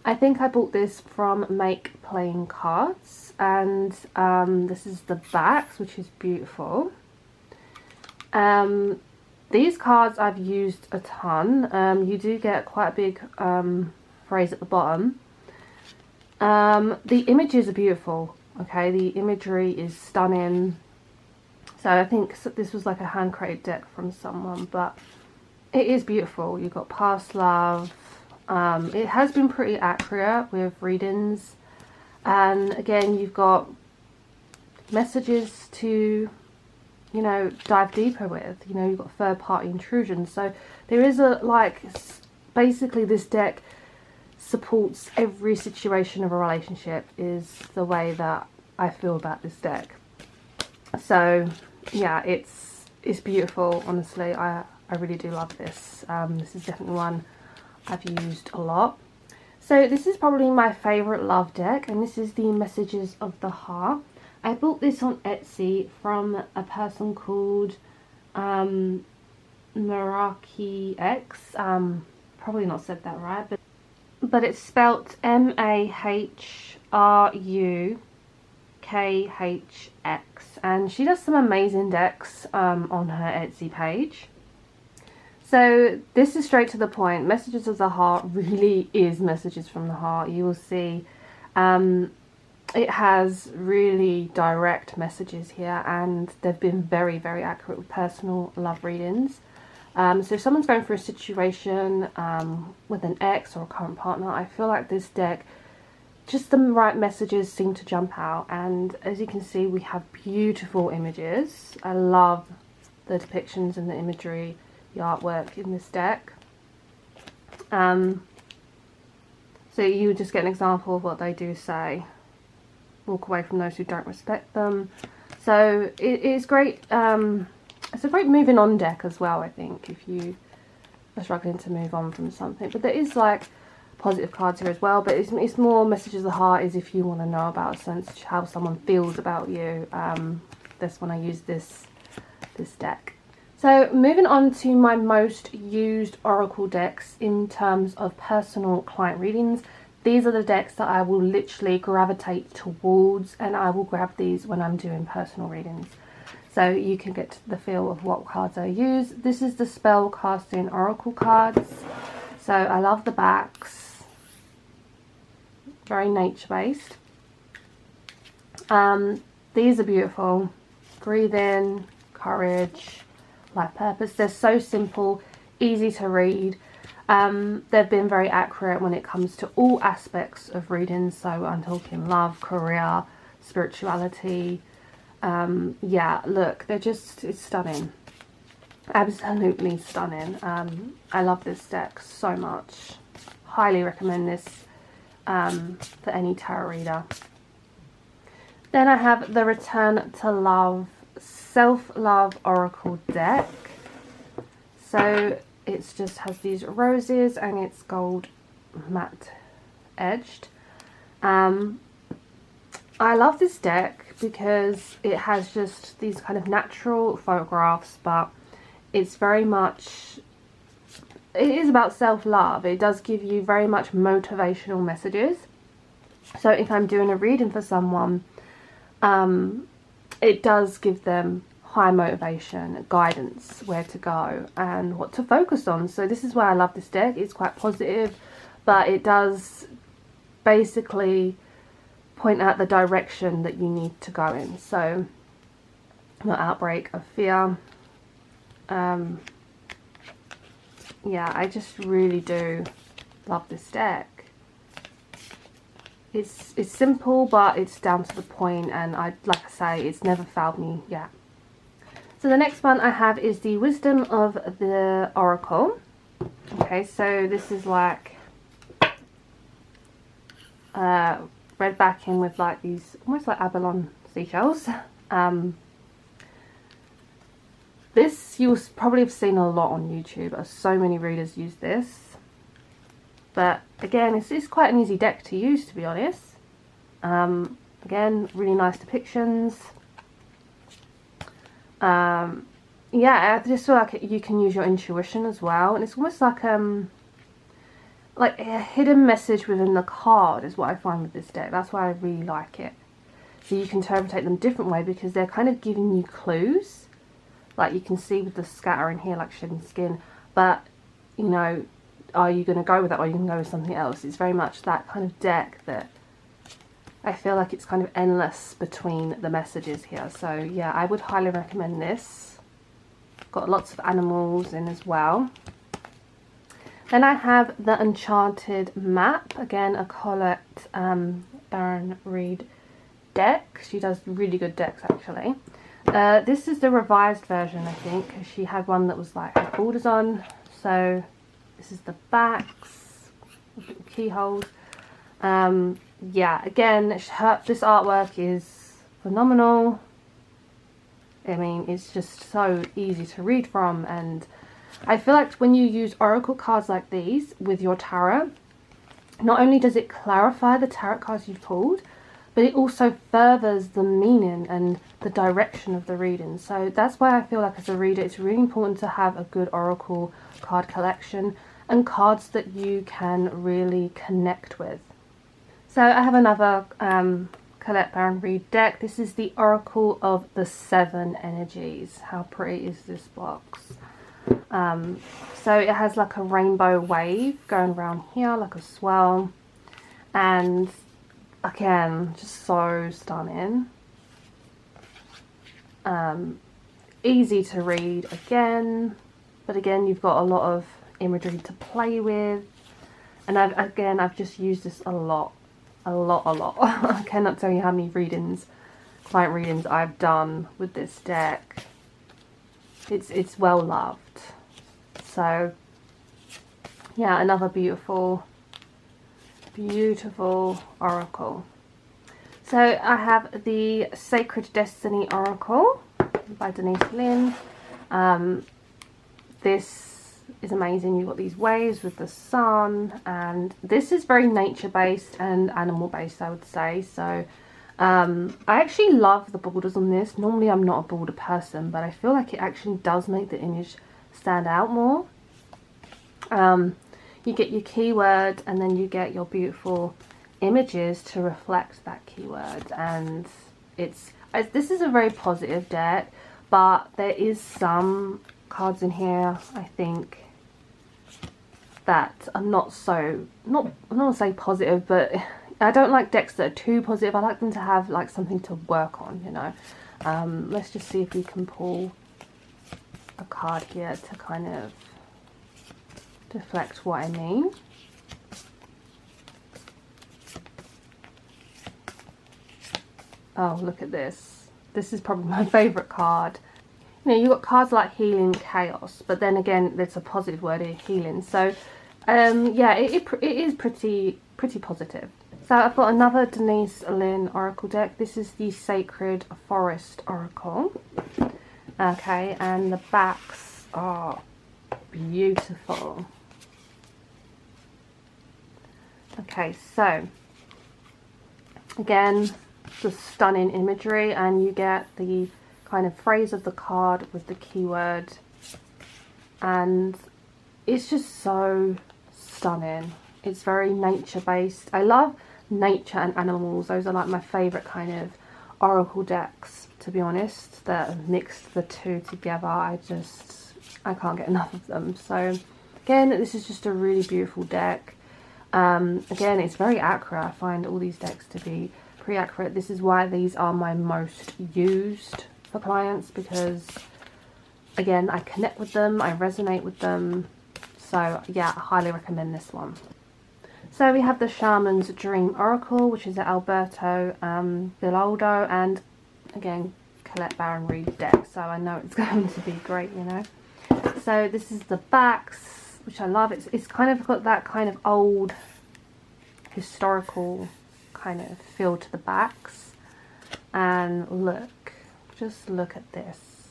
I think I bought this from Make Playing Cards, and this is the backs, which is beautiful. These cards I've used a ton. You do get quite a big phrase at the bottom. The images are beautiful. Okay, the imagery is stunning. So I think this was like a hand created deck from someone, but it is beautiful. You've got past love. It has been pretty accurate with readings, and again you've got messages to, you know, dive deeper with. You know, you've got third party intrusion, so there is a, like, basically this deck supports every situation of a relationship, is the way that I feel about this deck. So yeah, it's beautiful. Honestly, I really do love this. This is definitely one I've used a lot. So this is probably my favourite love deck, and this is the Messages of the Heart. I bought this on Etsy from a person called Maraki X. Probably not said that right, but it's spelt MAHRUKHX, and she does some amazing decks on her Etsy page. So this is straight to the point. Messages of the Heart really is messages from the heart. You will see it has really direct messages here, and they've been very accurate with personal love readings. So if someone's going through a situation with an ex or a current partner, I feel like this deck, just the right messages seem to jump out. And as you can see, we have beautiful images. I love the depictions and the imagery, the artwork in this deck. So you just get an example of what they do say. Walk away from those who don't respect them. So it is great. It's a great moving on deck as well, I think, if you are struggling to move on from something. But there is like positive cards here as well, but it's more Messages of the Heart is if you want to know about a sense how someone feels about you. That's when I use this deck. So moving on to my most used oracle decks in terms of personal client readings. These are the decks that I will literally gravitate towards, and I will grab these when I'm doing personal readings. So you can get the feel of what cards I use. This is the Spellcasting Oracle cards. So I love the backs. Very nature-based. These are beautiful. Breathing, courage, life purpose. They're so simple, easy to read. They've been very accurate when it comes to all aspects of readings. So I'm talking love, career, spirituality. Yeah, look, it's stunning. Absolutely stunning. I love this deck so much. Highly recommend this for any tarot reader. Then I have the Return to Love Self-Love Oracle deck. So it just has these roses and it's gold matte edged. I love this deck because it has just these kind of natural photographs, but it's very much, it is about self-love. It does give you very much motivational messages. So if I'm doing a reading for someone, it does give them high motivation, guidance, where to go and what to focus on. So this is why I love this deck. It's quite positive, but it does basically point out the direction that you need to go in. So no outbreak of fear. Yeah, I just really do love this deck. It's simple, but it's down to the point, and like I say, it's never failed me yet. So the next one I have is the Wisdom of the Oracle. Okay, so this is like red backing with like these almost like abalone seashells. This you'll probably have seen a lot on YouTube. So many readers use this. But again, it's quite an easy deck to use, to be honest. Again, really nice depictions. Yeah, I just feel like you can use your intuition as well, and it's almost like a hidden message within the card is what I find with this deck. That's why I really like it. So you can interpret them different way because they're kind of giving you clues. Like you can see with the scatter in here, like shedding skin. But, you know, are you going to go with that or are you going to go with something else? It's very much that kind of deck that I feel like it's kind of endless between the messages here. So yeah, I would highly recommend this. Got lots of animals in as well. Then I have the Enchanted Map. Again, a Colette Baron Reed deck. She does really good decks actually. This is the revised version, I think. She had one that was like had borders on. So this is the backs, keyholes. Yeah, again, this artwork is phenomenal. I mean, it's just so easy to read from, and I feel like when you use oracle cards like these with your tarot, not only does it clarify the tarot cards you've pulled, but it also furthers the meaning and the direction of the reading. So that's why I feel like as a reader it's really important to have a good oracle card collection and cards that you can really connect with. So I have another Colette Baron Reed deck. This is the Oracle of the Seven Energies. How pretty is this box? So it has like a rainbow wave going around here, like a swell. And again, just so stunning. Easy to read again. But again, you've got a lot of imagery to play with. And I've just used this a lot. I cannot tell you how many client readings I've done with this deck. It's well loved. So yeah, another beautiful oracle. So I have the Sacred Destiny Oracle by Denise Lynn. This is amazing. You've got these waves with the sun, and this is very nature based and animal based, I would say. So I actually love the borders on this. Normally I'm not a border person, but I feel like it actually does make the image stand out more. You get your keyword and then you get your beautiful images to reflect that keyword, and this is a very positive deck, but there is some cards in here I think that are not gonna say positive, but I don't like decks that are too positive. I like them to have like something to work on, you know. Let's just see if we can pull a card here to kind of deflect what I mean. Oh, look at this. This is probably my favourite card. You know, you've got cards like Healing Chaos, but then again, there's a positive word here, healing. So, yeah, it is pretty positive. So I've got another Denise Lynn Oracle deck. This is the Sacred Forest Oracle. Okay, and the backs are beautiful. Okay, so again, just stunning imagery, and you get the kind of phrase of the card with the keyword, and it's just so stunning. It's very nature based. I love nature and animals. Those are like my favorite kind of oracle decks, to be honest, that mixed the two together. I can't get enough of them. So again, this is just a really beautiful deck. Again, it's very accurate. I find all these decks to be pretty accurate. This is why these are my most used for clients, because again, I connect with them, I resonate with them. So yeah, I highly recommend this one. So we have the Shaman's Dream Oracle, which is an Alberto Bilaldo, and again, Colette Baron Reed deck. So I know it's going to be great, you know. So this is the backs, which I love. It's kind of got that kind of old historical kind of feel to the backs. And look, just look at this.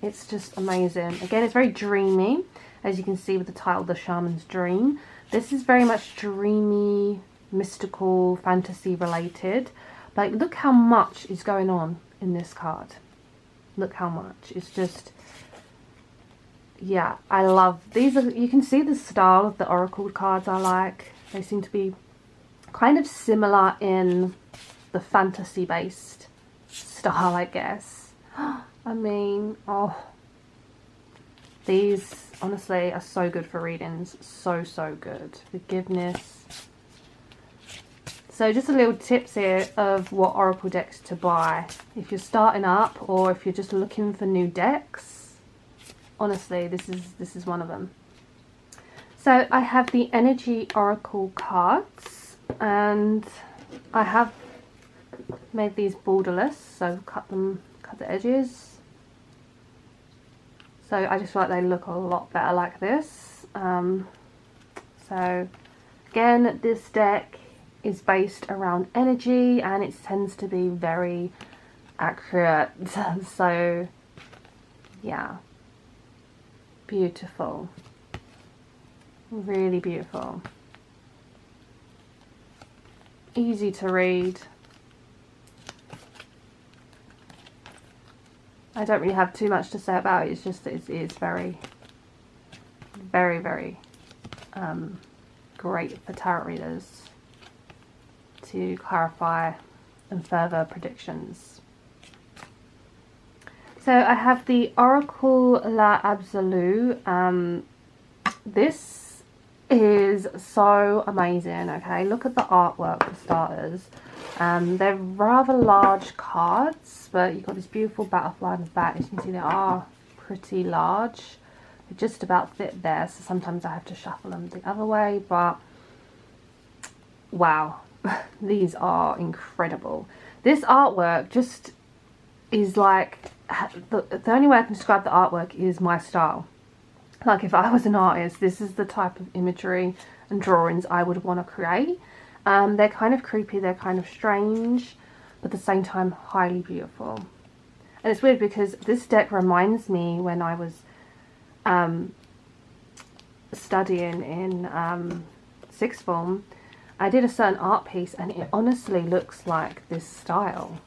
It's just amazing. Again, it's very dreamy, as you can see with the title, The Shaman's Dream. This is very much dreamy, mystical, fantasy related. Like, look how much is going on in this card. Look how much. It's just, yeah, I love these. You can see the style of the oracle cards I like. They seem to be kind of similar in the fantasy based style, I guess. I mean, oh, these honestly are so good for readings. So good. Forgiveness. So just a little tips here of what oracle decks to buy if you're starting up, or if you're just looking for new decks. Honestly, this is one of them. So I have the energy oracle cards, and I have made these borderless, so cut the edges. So I just feel like they look a lot better like this. So again, this deck is based around energy, and it tends to be very accurate. So yeah, beautiful, really beautiful, easy to read. I don't really have too much to say about it. It's just that it's very great for tarot readers to clarify and further predictions. So I have the Oracle La Absolue. This is so amazing. Okay, look at the artwork for starters. They're rather large cards, but you've got this beautiful butterfly on the back. As you can see, they are pretty large. They just about fit there, so sometimes I have to shuffle them the other way, but wow. These are incredible. This artwork just is like, the only way I can describe the artwork is my style. Like, if I was an artist, this is the type of imagery and drawings I would want to create. They're kind of creepy, they're kind of strange, but at the same time highly beautiful. And it's weird because this deck reminds me when I was studying in sixth form. I did a certain art piece, and it honestly looks like this style.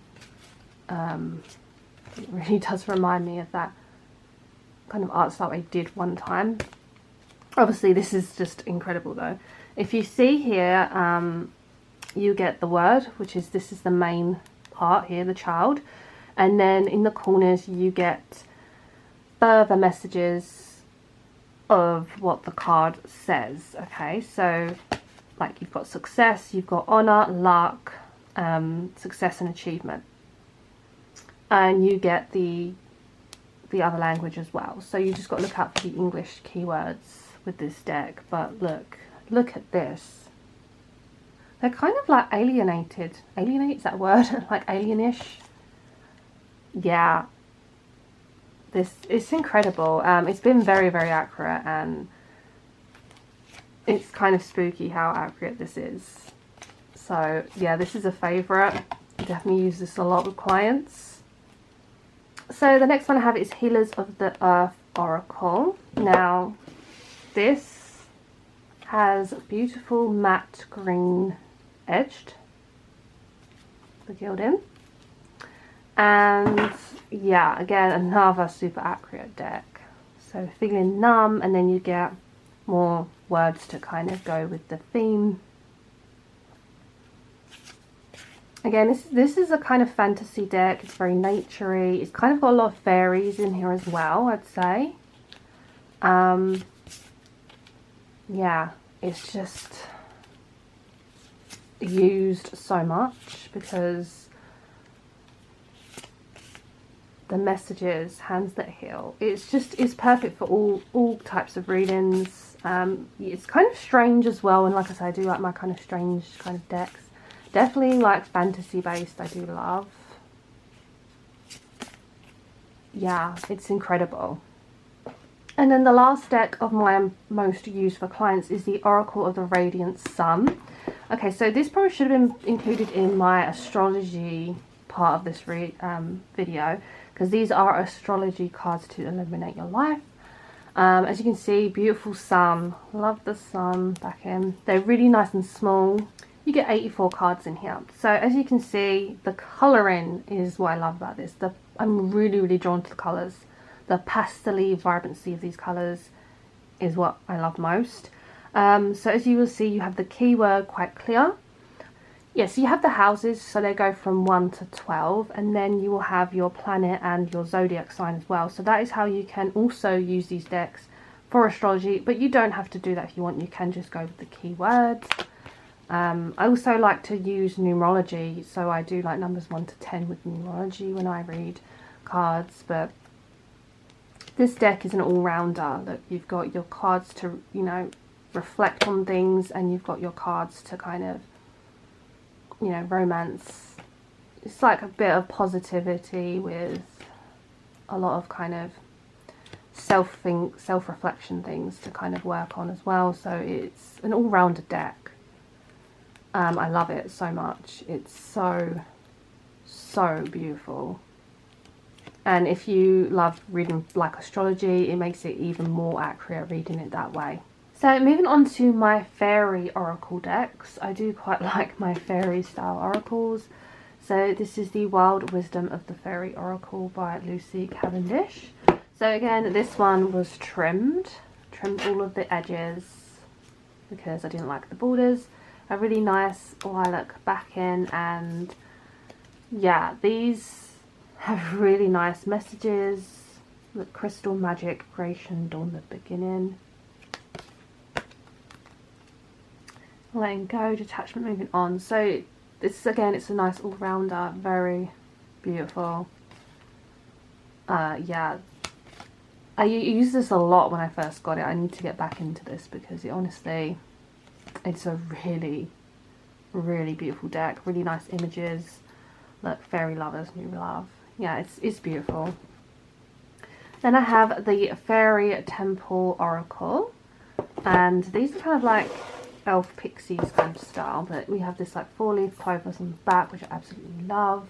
It really does remind me of that kind of art style I did one time. Obviously this is just incredible though. If you see here, you get the word, which is, this is the main part here, the child, and then in the corners you get further messages of what the card says. Okay, so like, you've got success, you've got honor, luck, success and achievement, and you get the other language as well. So you just got to look out for the English keywords with this deck. But look at this. They're kind of like alienated. Alienate, is that a word? Like alienish. Yeah. It's incredible. It's been very accurate, and it's kind of spooky how accurate this is. So yeah, this is a favourite. I definitely use this a lot with clients. So the next one I have is Healers of the Earth Oracle. Now this has beautiful matte green edged, the gilding, and yeah, again another super accurate deck. So feeling numb, and then you get more words to kind of go with the theme. Again, this is a kind of fantasy deck. It's very naturey. It's kind of got a lot of fairies in here as well, I'd say. Yeah, it's just used so much because the messages, hands that heal, it's perfect for all types of readings. It's kind of strange as well, and like I said, I do like my kind of strange kind of decks. Definitely like fantasy based, I do love. Yeah, it's incredible. And then the last deck of my most used for clients is the Oracle of the Radiant Sun. Okay, so this probably should have been included in my astrology part of this video, because these are astrology cards to illuminate your life. As you can see, beautiful sun. Love the sun back in. They're really nice and small. You get 84 cards in here. So as you can see, the colouring is what I love about this. I'm really drawn to the colours. The pastel-y vibrancy of these colours is what I love most. So as you will see, you have the keyword quite clear. Yes, you have the houses, so they go from 1 to 12, and then you will have your planet and your zodiac sign as well. So that is how you can also use these decks for astrology, but you don't have to do that if you want. You can just go with the keywords. I also like to use numerology, so I do like numbers 1 to 10 with numerology when I read cards. But this deck is an all-rounder. Look, you've got your cards to, you know, reflect on things, and you've got your cards to kind of, you know, romance. It's like a bit of positivity with a lot of kind of self-reflection things to kind of work on as well. So it's an all-rounder deck. I love it so much. It's so beautiful. And if you love reading like astrology, it makes it even more accurate reading it that way. So moving on to my fairy oracle decks. I do quite like my fairy style oracles. So this is the Wild Wisdom of the Fairy Oracle by Lucy Cavendish. So again, this one was trimmed all of the edges because I didn't like the borders. A really nice lilac backing, and yeah, these have really nice messages. Look, crystal magic, creation, dawn, the beginning. Letting go, detachment, moving on. So this, again, it's a nice all-rounder, very beautiful. Yeah, I used this a lot when I first got it. I need to get back into this because it honestly, it's a really beautiful deck. Really nice images. Look, fairy lovers, new love. Yeah, it's beautiful. Then I have the Fairy Temple Oracle, and these are kind of like elf pixies kind of style, but we have this like 4-leaf clovers on the back, which I absolutely love.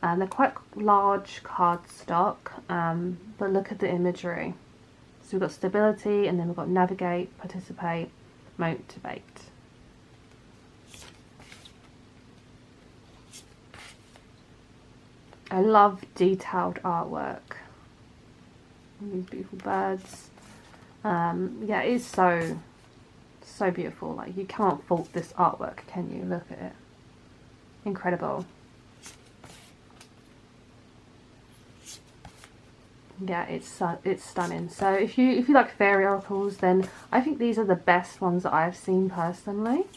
And they're quite large card stock, but look at the imagery. So we've got stability, and then we've got navigate, participate, motivate. I love detailed artwork. These beautiful birds. Yeah, it is so beautiful. Like, you can't fault this artwork, can you? Look at it. Incredible. Yeah, it's stunning. So if you like fairy oracles, then I think these are the best ones that I've seen personally.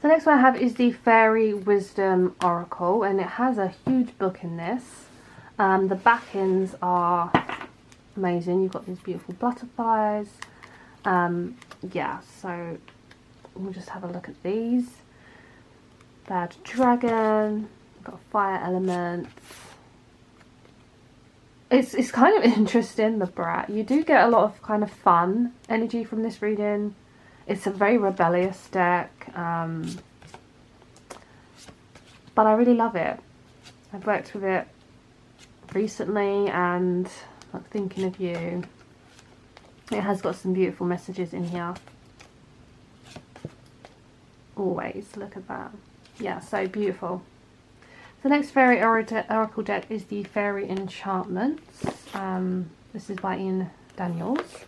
The next one I have is the Fairy Wisdom Oracle, and it has a huge book in this. The backings are amazing. You've got these beautiful butterflies. Yeah, so we'll just have a look at these. Bad dragon. We've got fire element. It's kind of interesting, the brat. You do get a lot of kind of fun energy from this reading. It's a very rebellious deck, but I really love it. I've worked with it recently, and like, thinking of you. It has got some beautiful messages in here. Always, look at that. Yeah, so beautiful. The next fairy oracle deck is the Fairy Enchantments. This is by Ian Daniels.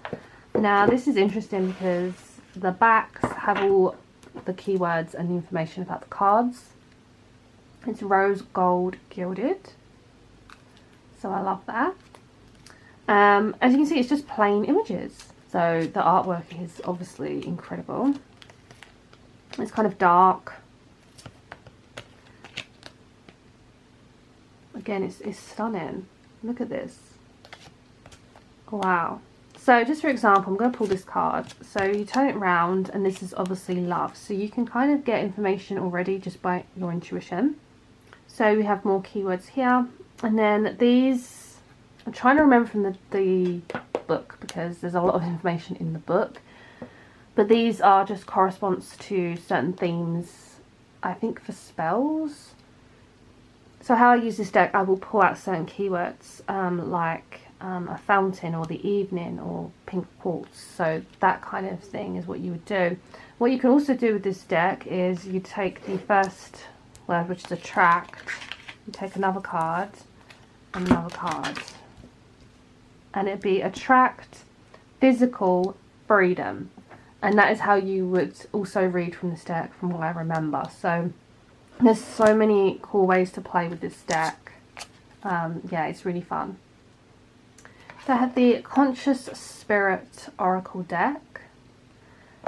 Now this is interesting because the backs have all the keywords and the information about the cards. It's rose gold gilded, so I love that. As you can see, it's just plain images, so the artwork is obviously incredible. It's kind of dark. Again, it's stunning. Look at this. Wow. So just for example, I'm going to pull this card. So you turn it round, and this is obviously love. So you can kind of get information already just by your intuition. So we have more keywords here. And then these, I'm trying to remember from the book because there's a lot of information in the book. But these are just corresponds to certain themes, I think, for spells. So how I use this deck, I will pull out certain keywords like a fountain or the evening or pink quartz. So that kind of thing is what you would do. What you can also do with this deck is you take the first word, which is attract, you take another card and another card, and it'd be attract, physical, freedom. And that is how you would also read from this deck, from what I remember. So there's so many cool ways to play with this deck. Yeah, it's really fun. So I have the Conscious Spirit Oracle deck.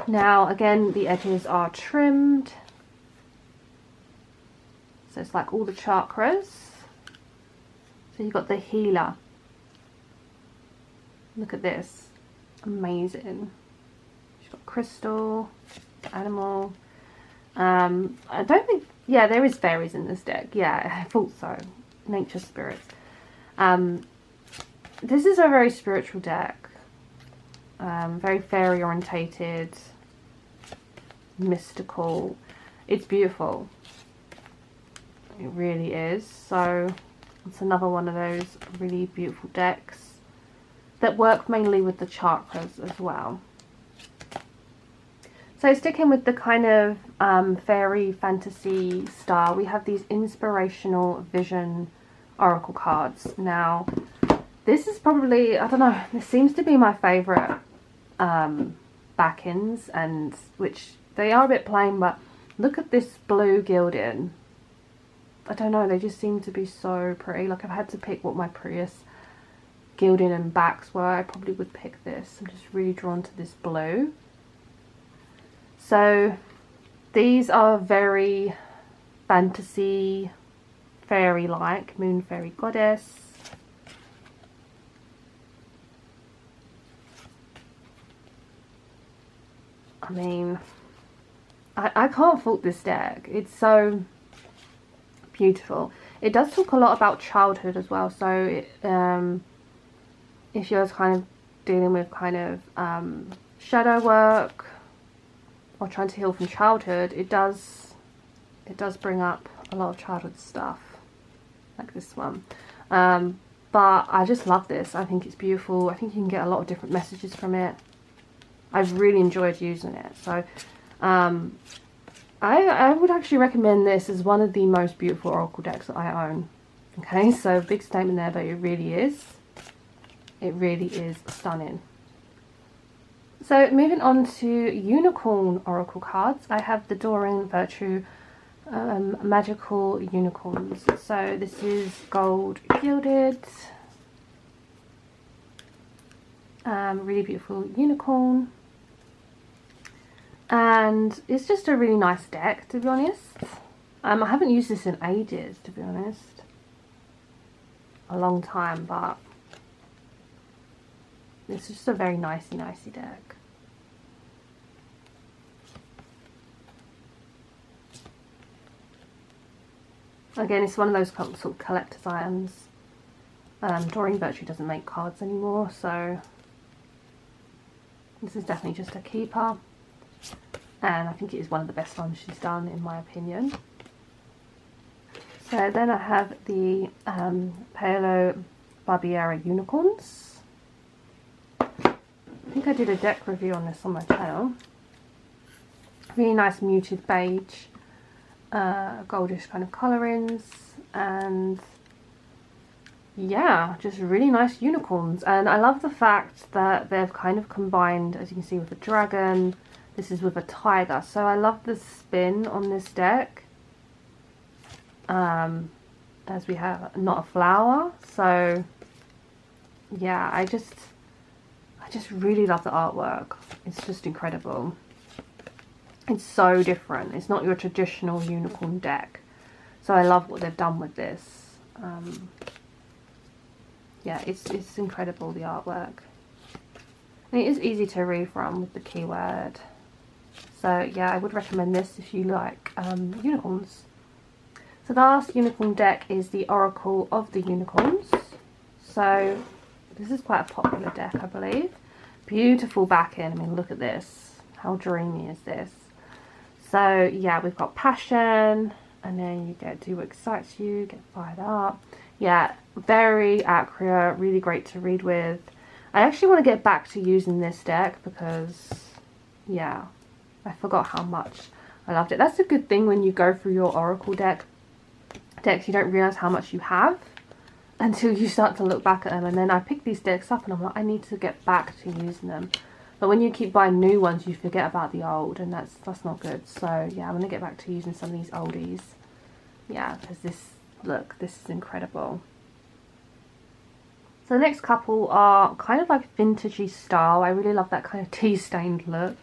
Now, again, the edges are trimmed. So it's like all the chakras. So you've got the healer. Look at this. Amazing. She's got crystal, animal. I don't think, yeah, there is fairies in this deck. Yeah, I thought so. Nature spirits. This is a very spiritual deck. Very fairy orientated, mystical. It's beautiful. It really is. So it's another one of those really beautiful decks that work mainly with the chakras as well. So sticking with the kind of fairy fantasy style, we have these inspirational vision oracle cards. Now, this is probably, I don't know, this seems to be my favourite backings, and which they are a bit plain, but look at this blue gilding. I don't know, they just seem to be so pretty. Like, if I had to pick what my prettiest gilding and backs were, I probably would pick this. I'm just really drawn to this blue. So these are very fantasy, fairy-like, moon fairy goddess. I mean, I can't fault this deck. It's so beautiful. It does talk a lot about childhood as well. So it, if you're kind of dealing with kind of shadow work or trying to heal from childhood, it does bring up a lot of childhood stuff, like this one. But I just love this. I think it's beautiful. I think you can get a lot of different messages from it. I've really enjoyed using it. So I would actually recommend this as one of the most beautiful oracle decks that I own. Okay, so big statement there, but it really is. It really is stunning. So moving on to unicorn oracle cards, I have the Doreen Virtue magical unicorns. So this is gold gilded. Really beautiful unicorn. And it's just a really nice deck, to be honest. I haven't used this in ages, to be honest. A long time, but it's just a very nicey deck. Again, it's one of those sort of collector's items. Doreen Virtue doesn't make cards anymore, so this is definitely just a keeper. And I think it is one of the best ones she's done, in my opinion. So then I have the Paolo Barbieri unicorns. I think I did a deck review on this on my channel. Really nice muted beige, goldish kind of colourings, and yeah, just really nice unicorns. And I love the fact that they've kind of combined, as you can see, with a dragon. This is with a tiger, so I love the spin on this deck. As we have not a flower, so yeah, I just really love the artwork. It's just incredible. It's so different. It's not your traditional unicorn deck, so I love what they've done with this. Yeah, it's incredible, the artwork. And it is easy to read from with the keyword. So yeah, I would recommend this if you like unicorns. So the last unicorn deck is the Oracle of the Unicorns. So this is quite a popular deck, I believe. Beautiful backing. I mean, look at this. How dreamy is this? So yeah, we've got passion, and then you get do what excites you, get fired up. Yeah, very accurate, really great to read with. I actually want to get back to using this deck because, yeah, I forgot how much I loved it. That's a good thing when you go through your Oracle decks, you don't realise how much you have until you start to look back at them. And then I pick these decks up and I'm like, I need to get back to using them. But when you keep buying new ones, you forget about the old, and that's not good. So yeah, I'm going to get back to using some of these oldies. Yeah, because this, look, this is incredible. So the next couple are kind of like vintagey style. I really love that kind of tea-stained look.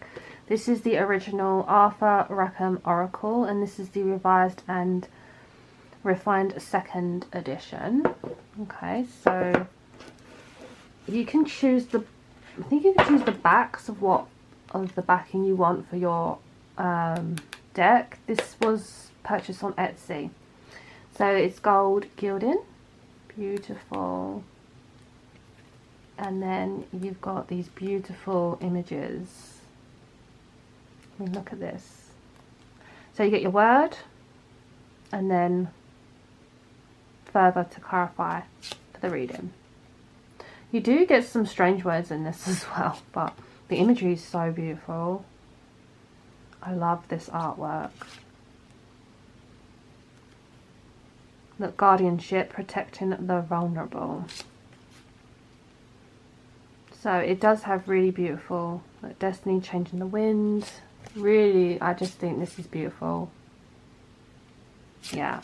This is the original Arthur Rackham Oracle, and this is the revised and refined 2nd edition. Okay, so you can choose the, I think you can choose the backs of what of the backing you want for your deck. This was purchased on Etsy. So it's gold gilding, beautiful. And then you've got these beautiful images. I mean, look at this. So you get your word, and then further to clarify for the reading. You do get some strange words in this as well, but the imagery is so beautiful. I love this artwork. Look, guardianship, protecting the vulnerable. So it does have really beautiful, like, destiny changing the wind. Really, I just think this is beautiful. Yeah.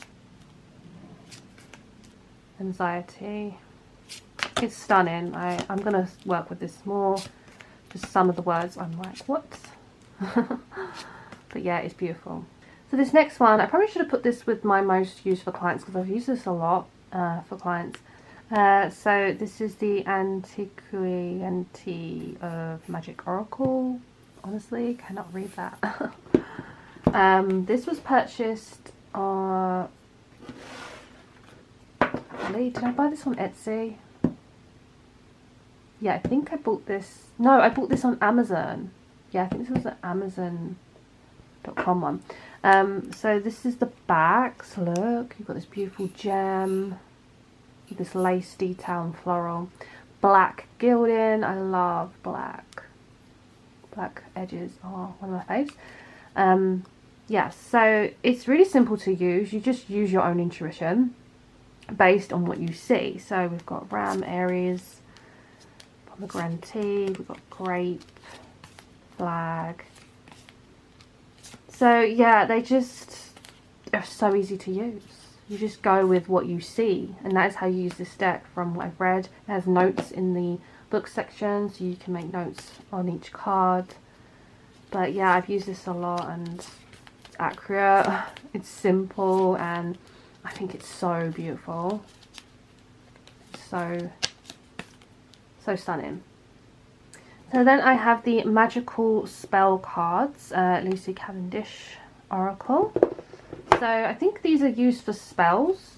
Anxiety. It's stunning. I'm going to work with this more. Just some of the words I'm like, what? But yeah, it's beautiful. So this next one, I probably should have put this with my most used for clients because I've used this a lot for clients. So this is the Antiquity of Magic Oracle. Honestly, cannot read that. This was purchased on... Did I buy this on Etsy? Yeah, I think I bought this... No, I bought this on Amazon. Yeah, I think this was an Amazon.com one. So this is the backs. Look, you've got this beautiful gem. This lace detail and floral. Black gilding. I love black. Black edges are one of my faves. Yeah, so it's really simple to use. You just use your own intuition based on what you see. So we've got Ram, Aries, pomegranate, we've got grape, flag. So yeah, they just are so easy to use. You just go with what you see, and that is how you use this deck. From what I've read, it has notes in the book section, so you can make notes on each card. But yeah, I've used this a lot, and it's accurate, it's simple, and I think it's so beautiful. So stunning. So then I have the Magical Spell cards, Lucy Cavendish Oracle. So I think these are used for spells,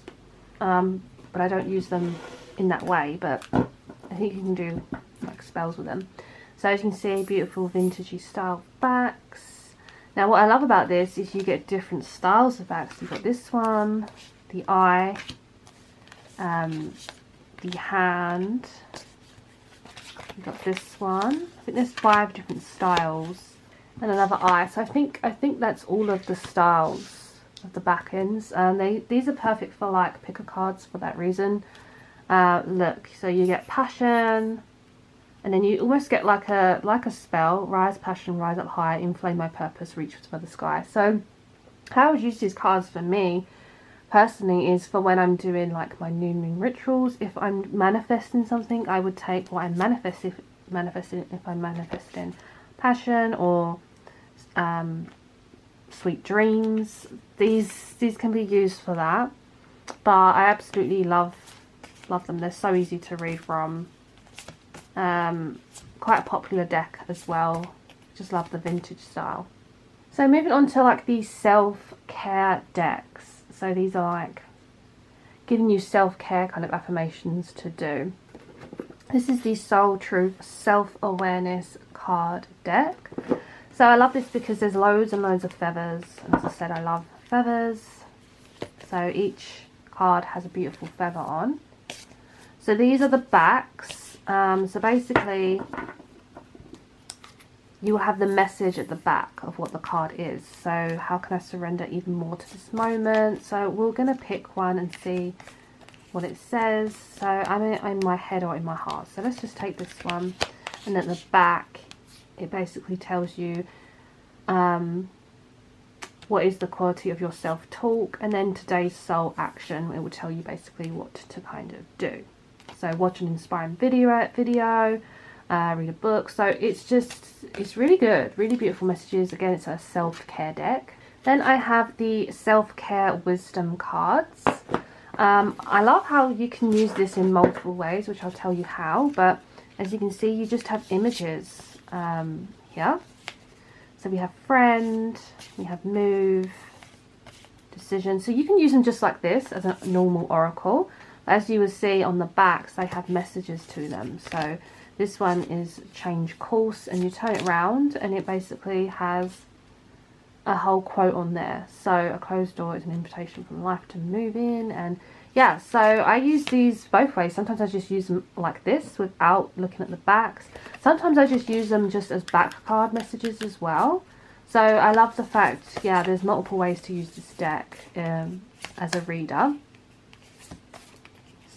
but I don't use them in that way, but I think you can do like spells with them. So as you can see, beautiful vintagey style backs. Now what I love about this is you get different styles of backs. You've got this one, the eye, the hand. You've got this one. I think there's 5 different styles, and another eye. So I think that's all of the styles of the back ends. These are perfect for like picker cards for that reason. Look, so you get passion, and then you almost get like a spell: rise, passion, rise up high, inflame my purpose, reach for the sky. So how I would use these cards for me personally is for when I'm doing like my new moon rituals. If I'm manifesting something, I would take what I'm manifesting. If I'm manifesting passion or sweet dreams, these can be used for that. But I absolutely love them. They're so easy to read from. Quite a popular deck as well. Just love the vintage style. So moving on to like these self-care decks. So these are like giving you self-care kind of affirmations to do. This is the Soul Truth Self-Awareness card deck. So I love this because there's loads and loads of feathers. And as I said, I love feathers. So each card has a beautiful feather on. So these are the backs. So basically you will have the message at the back of what the card is. So how can I surrender even more to this moment? So we're going to pick one and see what it says. So I'm in my head or in my heart. So let's just take this one. And at the back, it basically tells you what is the quality of your self-talk. And then today's soul action, it will tell you basically what to kind of do. So watch an inspiring video, read a book. So it's really good, really beautiful messages. Again, it's a self-care deck. Then I have the self-care wisdom cards. I love how you can use this in multiple ways, which I'll tell you how, but as you can see, you just have images here. So we have friend, we have move, decision. So you can use them just like this as a normal oracle. As you will see on the backs, they have messages to them. So this one is change course, and you turn it around and it basically has a whole quote on there. So a closed door is an invitation from life to move in. And yeah, so I use these both ways. Sometimes I just use them like this without looking at the backs. Sometimes I just use them just as back card messages as well. So I love the fact, yeah, there's multiple ways to use this deck as a reader.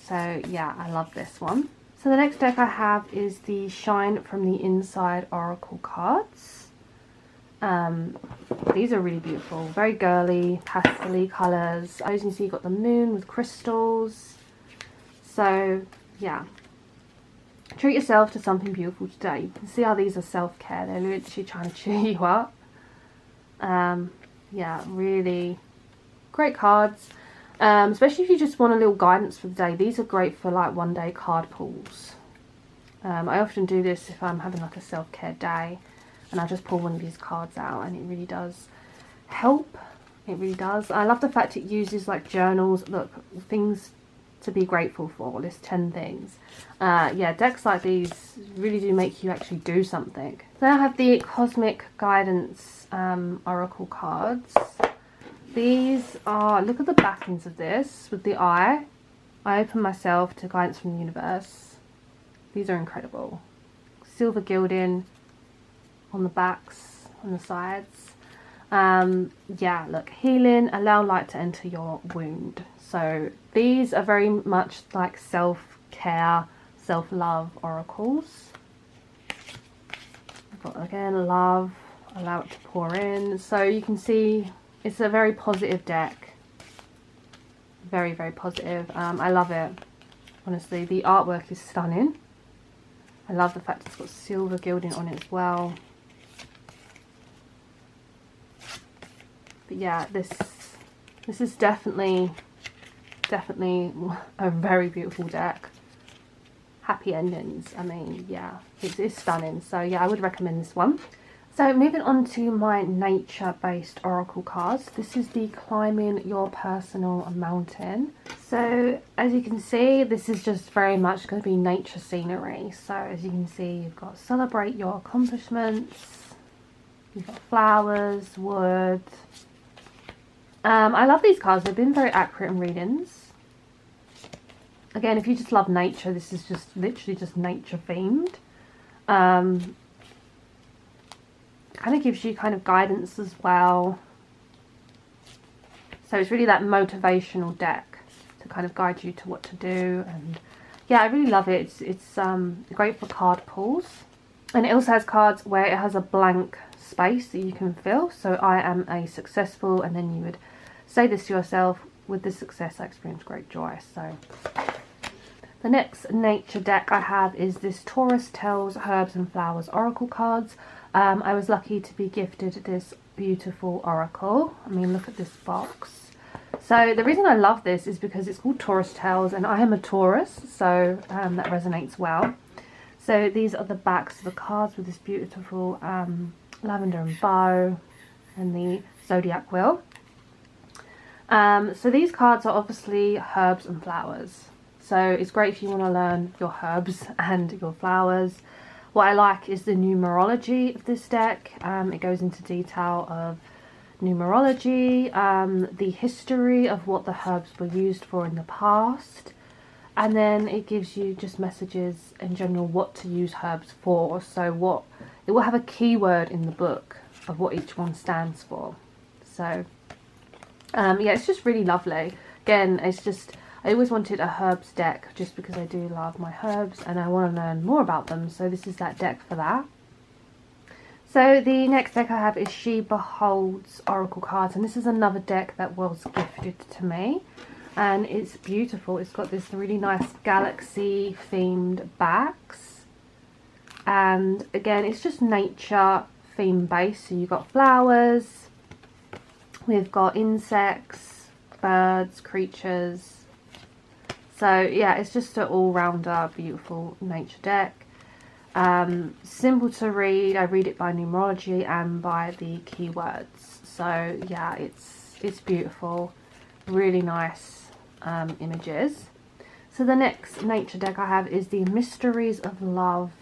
So yeah, I love this one. So the next deck I have is the Shine from the Inside Oracle cards. These are really beautiful, very girly, pastel-y colours. As you can see, you've got the moon with crystals. So yeah, treat yourself to something beautiful today. You can see how these are self-care. They're literally trying to cheer you up. Yeah, really great cards. Especially if you just want a little guidance for the day. These are great for like one day card pulls. I often do this if I'm having like a self-care day, and I just pull one of these cards out, and it really does help. It really does. I love the fact it uses like journals. Look, things to be grateful for. List 10 things. Yeah, decks like these really do make you actually do something. Then I have the Cosmic Guidance Oracle cards. These are, look at the backings of this with the eye. I open myself to guidance from the universe. These are incredible. Silver gilding on the backs, on the sides. Yeah, look, healing, allow light to enter your wound. So these are very much like self-care, self-love oracles. I've got, again, love, allow it to pour in. So you can see it's a very positive deck. Very, very positive. I love it. Honestly, the artwork is stunning. I love the fact it's got silver gilding on it as well. But yeah, this is definitely a very beautiful deck. Happy endings. I mean, yeah, it's stunning. So yeah, I would recommend this one. So moving on to my nature-based oracle cards. This is the Climbing Your Personal Mountain. So as you can see, this is just very much going to be nature scenery. So as you can see, you've got celebrate your accomplishments. You've got flowers, wood. I love these cards. They've been very accurate in readings. Again, if you just love nature, this is just literally just nature themed. Kind of gives you kind of guidance as well. So it's really that motivational deck to kind of guide you to what to do. And yeah, I really love it. It's great for card pulls. And it also has cards where it has a blank space that you can fill. So I am a successful, and then you would say this to yourself: with this success I experience great joy. So the next nature deck I have is this Taurus Tells Herbs and Flowers Oracle cards. I was lucky to be gifted this beautiful oracle. I mean, look at this box. So the reason I love this is because it's called Taurus Tells, and I am a Taurus, so that resonates well. So these are the backs of the cards with this beautiful lavender and bow and the zodiac wheel. So these cards are obviously herbs and flowers. So it's great if you want to learn your herbs and your flowers. What I like is the numerology of this deck. It goes into detail of numerology, the history of what the herbs were used for in the past, and then it gives you just messages in general what to use herbs for. So what it will have a keyword in the book of what each one stands for. So yeah, it's just really lovely. Again, it's just, I always wanted a herbs deck just because I do love my herbs and I want to learn more about them. So this is that deck for that. So the next deck I have is She Beholds Oracle Cards, and this is another deck that was gifted to me, and it's beautiful. It's got this really nice galaxy themed backs, and again it's just nature theme based. So you've got flowers, we've got insects, birds, creatures. So yeah, it's just an all-rounder beautiful nature deck. Simple to read. I read it by numerology and by the keywords. So yeah, it's beautiful, really nice images. So the next nature deck I have is the Mysteries of Love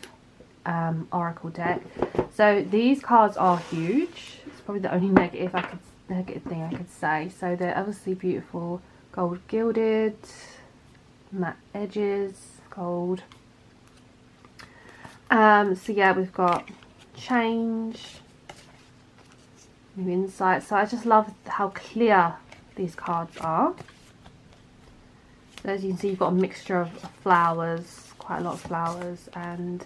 Oracle deck. So these cards are huge. It's probably the only negative thing I could say. So they're obviously beautiful, gold gilded, matte edges, gold. So yeah, we've got change, new insight. So I just love how clear these cards are. So as you can see, you've got a mixture of flowers, quite a lot of flowers, and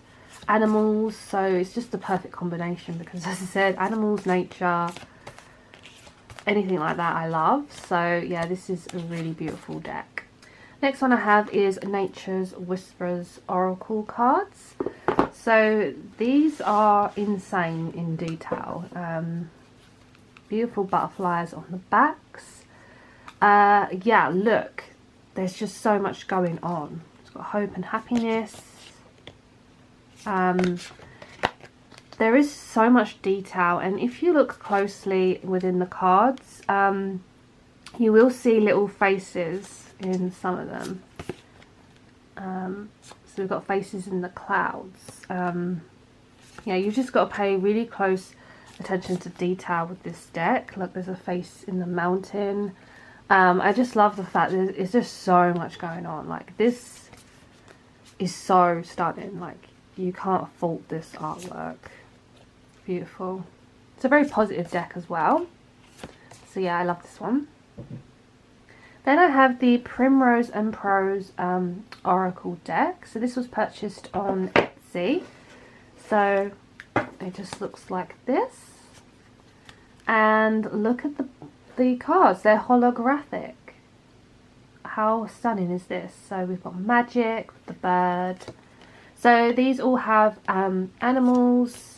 animals. So it's just the perfect combination because, as I said, animals, nature, anything like that I love. So yeah, this is a really beautiful deck. Next one I have is Nature's Whisperers Oracle cards. So these are insane in detail. Beautiful butterflies on the backs. Yeah, look, there's just so much going on. It's got hope and happiness. There is so much detail, and if you look closely within the cards, you will see little faces in some of them. So we've got faces in the clouds. Yeah, you've just got to pay really close attention to detail with this deck. Look, there's a face in the mountain. I just love the fact that there's just so much going on. Like, this is so stunning. Like, you can't fault this artwork. Beautiful. It's a very positive deck as well. So yeah, I love this one. Then I have the Primrose and Prose Oracle deck. So this was purchased on Etsy. So it just looks like this. And look at the cards. They're holographic. How stunning is this? So we've got magic with the bird. So these all have animals.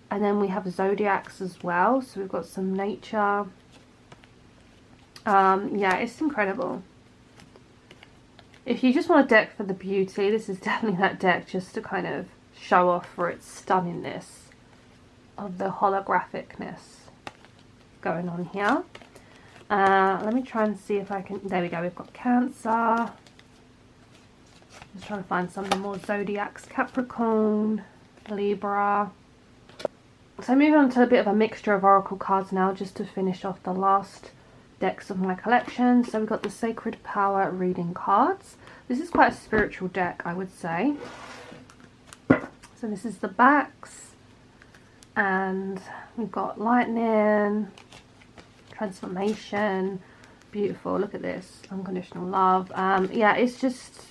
And then we have zodiacs as well. So we've got some nature. Yeah, it's incredible. If you just want a deck for the beauty, this is definitely that deck, just to kind of show off for its stunningness of the holographicness going on here. Let me try and see if I can, there we go, we've got Cancer. Just trying to find some more zodiacs. Capricorn, Libra. So moving on to a bit of a mixture of oracle cards now, just to finish off the last decks of my collection. So we've got the Sacred Power reading cards. This is quite a spiritual deck, I would say. So this is the backs, and we've got lightning, transformation, beautiful. Look at this, unconditional love. Yeah, it's just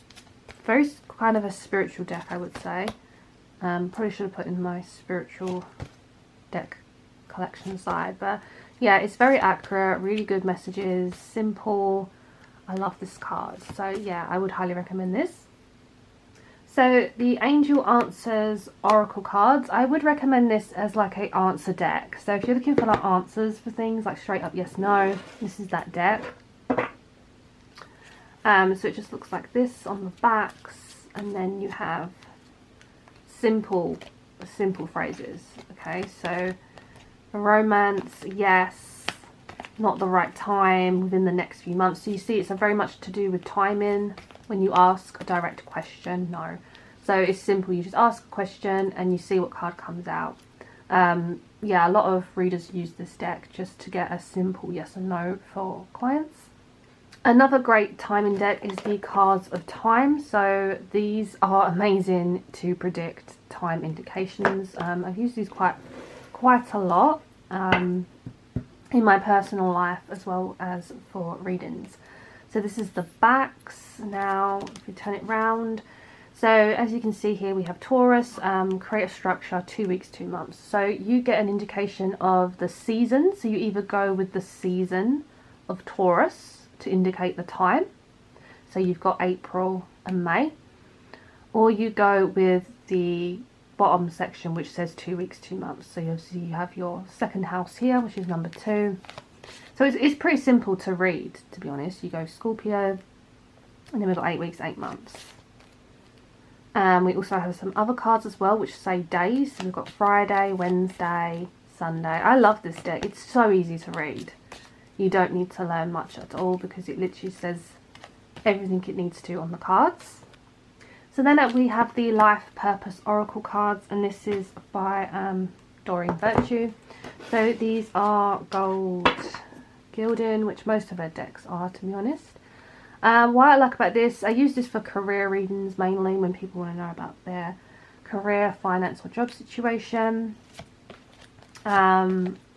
very kind of a spiritual deck, I would say. Probably should have put in my spiritual deck collection side, but yeah, it's very accurate, really good messages, simple. I love this card. So yeah, I would highly recommend this. So the Angel Answers Oracle cards, I would recommend this as like a answer deck. So if you're looking for like answers for things like straight up yes, no, this is that deck. So it just looks like this on the backs, and then you have simple phrases. Okay, so romance, yes, not the right time, within the next few months. So you see, it's a very much to do with timing. When you ask a direct question, no. So it's simple, you just ask a question and you see what card comes out. Yeah, a lot of readers use this deck just to get a simple yes or no for clients. Another great timing deck is the Cards of Time. So these are amazing to predict time indications. I've used these quite a lot in my personal life as well as for readings. So this is the backs. Now if we turn it round, so as you can see here we have Taurus, create a structure, 2 weeks, 2 months. So you get an indication of the season. So you either go with the season of Taurus to indicate the time, so you've got April and May, or you go with the bottom section which says 2 weeks, 2 months. So obviously you have your second house here, which is number 2. So it's pretty simple to read, to be honest. You go Scorpio, and then we've got 8 weeks, 8 months. We also have some other cards as well which say days. So we've got Friday, Wednesday, Sunday. I love this deck. It's so easy to read. You don't need to learn much at all because it literally says everything it needs to on the cards. So then we have the Life Purpose Oracle cards, and this is by Doreen Virtue. So these are gold gilding, which most of her decks are, to be honest. What I like about this, I use this for career readings mainly when people want to know about their career, finance or job situation.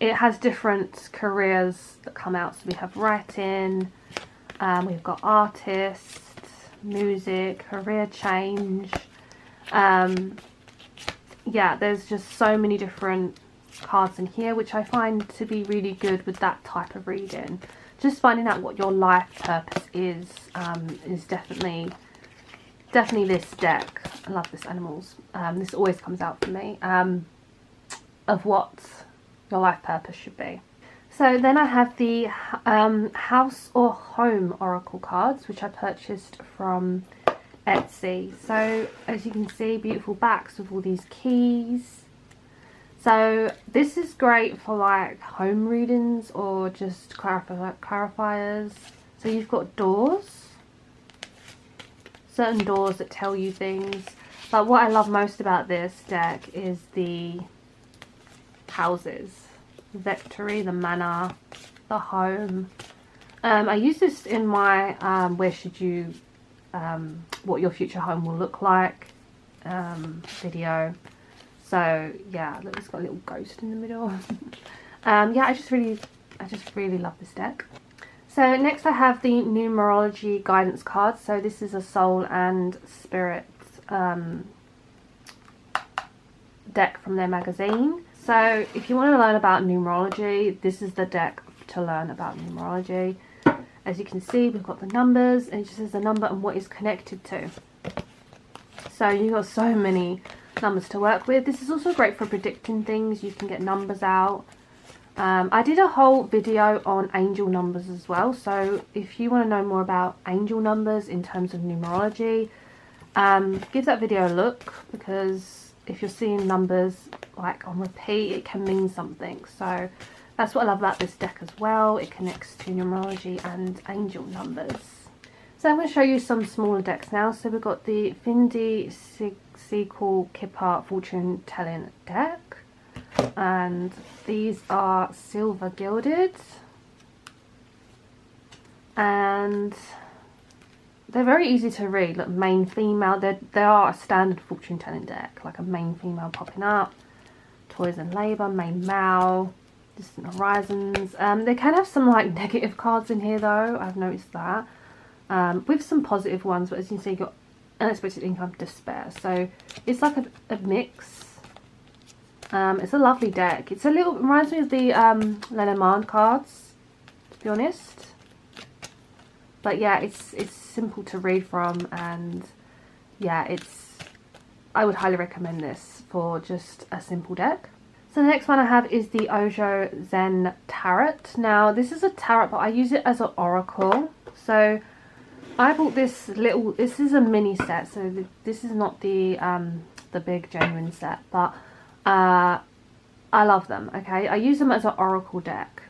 It has different careers that come out. So we have writing, we've got artist, music, career change. Yeah, there's just so many different cards in here, which I find to be really good with that type of reading. Just finding out what your life purpose is definitely this deck. I love this, animals. This always comes out for me, of what your life purpose should be. So then I have the House or Home Oracle cards, which I purchased from Etsy. So as you can see, beautiful backs with all these keys. So this is great for like home readings or just clarifiers. So you've got doors, certain doors that tell you things. But what I love most about this deck is the houses, the Victory, the Manor, the Home. I use this in my where should you what your future home will look like video. So yeah, look, it's got a little ghost in the middle. Yeah, I just really love this deck. So next I have the numerology guidance cards. So this is a soul and spirit deck from their magazine. So if you want to learn about numerology, this is the deck to learn about numerology. As you can see, we've got the numbers, and it just says the number and what is connected to. So you've got so many numbers to work with. This is also great for predicting things. You can get numbers out. I did a whole video on angel numbers as well. So if you want to know more about angel numbers in terms of numerology, give that video a look, because if you're seeing numbers like on repeat, it can mean something. So that's what I love about this deck as well. It connects to numerology and angel numbers. So I'm going to show you some smaller decks now. So we've got the Findi Sequel Kipper Fortune Telling deck, and these are silver gilded, and they're very easy to read. Look, main female, they are a standard fortune telling deck, like a main female popping up, toys and labour, main male, distant horizons. They can have some like negative cards in here though, I've noticed that, with some positive ones, but as you can see, you've got unexpected income, despair. So it's like a mix. It's a lovely deck. It's a little, reminds me of the Lenormand cards, to be honest. But yeah, it's simple to read from, and yeah, I would highly recommend this for just a simple deck. So the next one I have is the Ojo Zen Tarot. Now this is a tarot, but I use it as an oracle. So I bought this little, this is a mini set, so this is not the big genuine set, but I love them. Okay, I use them as an oracle deck.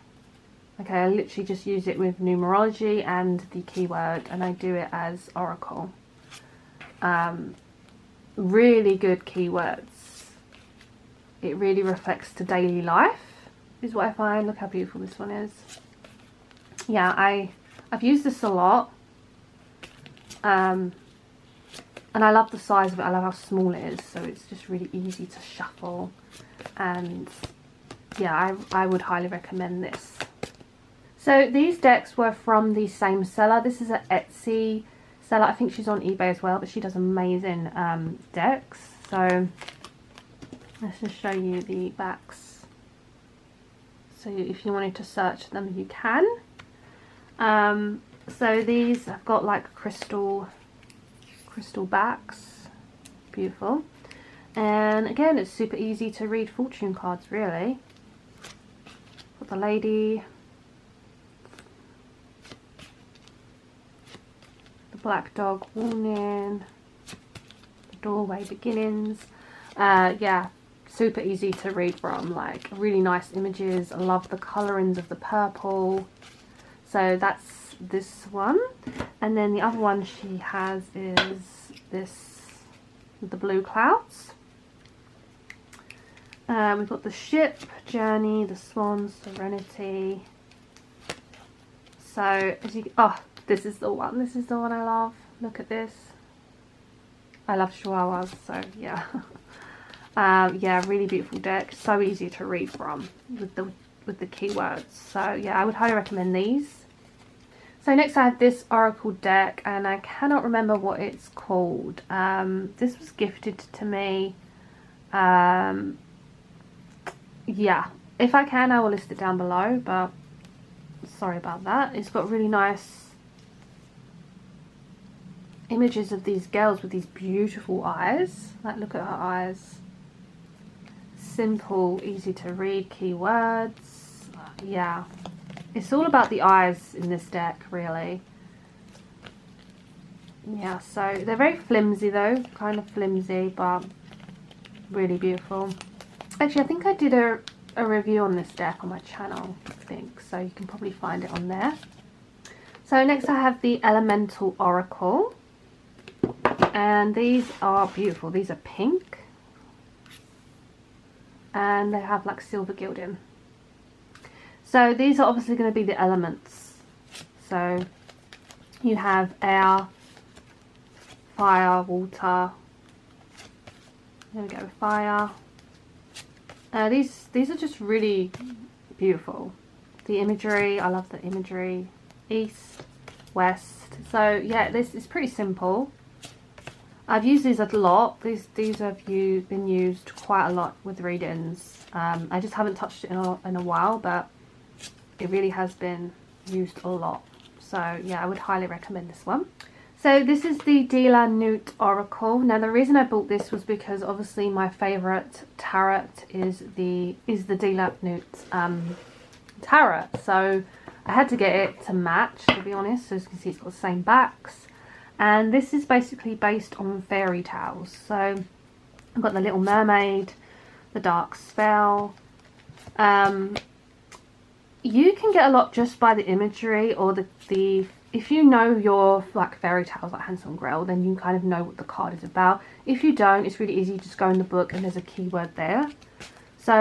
Okay, I literally just use it with numerology and the keyword, and I do it as oracle. Really good keywords. It really reflects to daily life, is what I find. Look how beautiful this one is. Yeah, I I've used this a lot. And I love the size of it. I love how small it is, so it's just really easy to shuffle. And yeah, I would highly recommend this. So these decks were from the same seller. This is an Etsy seller. I think she's on eBay as well, but she does amazing decks. So let's just show you the backs. So if you wanted to search them, you can. So these have got like crystal backs. Beautiful. And again, it's super easy to read fortune cards, really. Got the lady, the black dog warning, the doorway beginnings. Yeah, super easy to read from, like really nice images. I love the colorings of the purple. So that's this one. And then the other one she has is this with the blue clouds. We've got the ship, journey, the swan, serenity. So as you, oh, this is the one. This is the one I love. Look at this. I love chihuahuas, so yeah. Yeah, really beautiful deck. So easy to read from with the keywords. So yeah, I would highly recommend these. So next I have this oracle deck, and I cannot remember what it's called. This was gifted to me. Yeah, if I can, I will list it down below, but sorry about that. It's got really nice images of these girls with these beautiful eyes. Like, look at her eyes. Simple, easy to read keywords. Yeah, it's all about the eyes in this deck, really. Yeah, so they're very flimsy though, kind of flimsy, but really beautiful. Actually, I think I did a review on this deck on my channel, I think, so you can probably find it on there. So next I have the Elemental Oracle, and these are beautiful. These are pink, and they have like silver gilding. So these are obviously going to be the elements. So you have air, fire, water. There we go, fire. These are just really beautiful. The imagery, I love the imagery. East, west. So yeah, this is pretty simple. I've used these a lot. These have been used quite a lot with readings. I just haven't touched it in a while, but it really has been used a lot. So yeah, I would highly recommend this one. So this is the Dealer Newt Oracle. Now the reason I bought this was because obviously my favourite tarot is the Dealer Newt tarot. So I had to get it to match, to be honest. So as you can see, it's got the same backs. And this is basically based on fairy tales. So I've got the Little Mermaid, the Dark Spell. You can get a lot just by the imagery, or the if you know your like fairy tales like Hansel and Gretel, then you kind of know what the card is about. If you don't, it's really easy. You just go in the book and there's a keyword there. So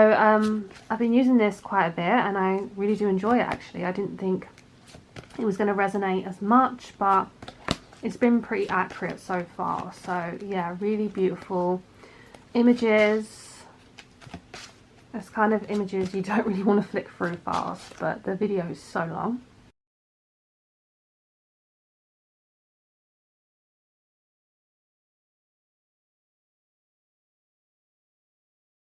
I've been using this quite a bit, and I really do enjoy it. Actually, I didn't think it was going to resonate as much, but it's been pretty accurate so far. So yeah, really beautiful images. It's kind of images you don't really want to flick through fast, but the video is so long.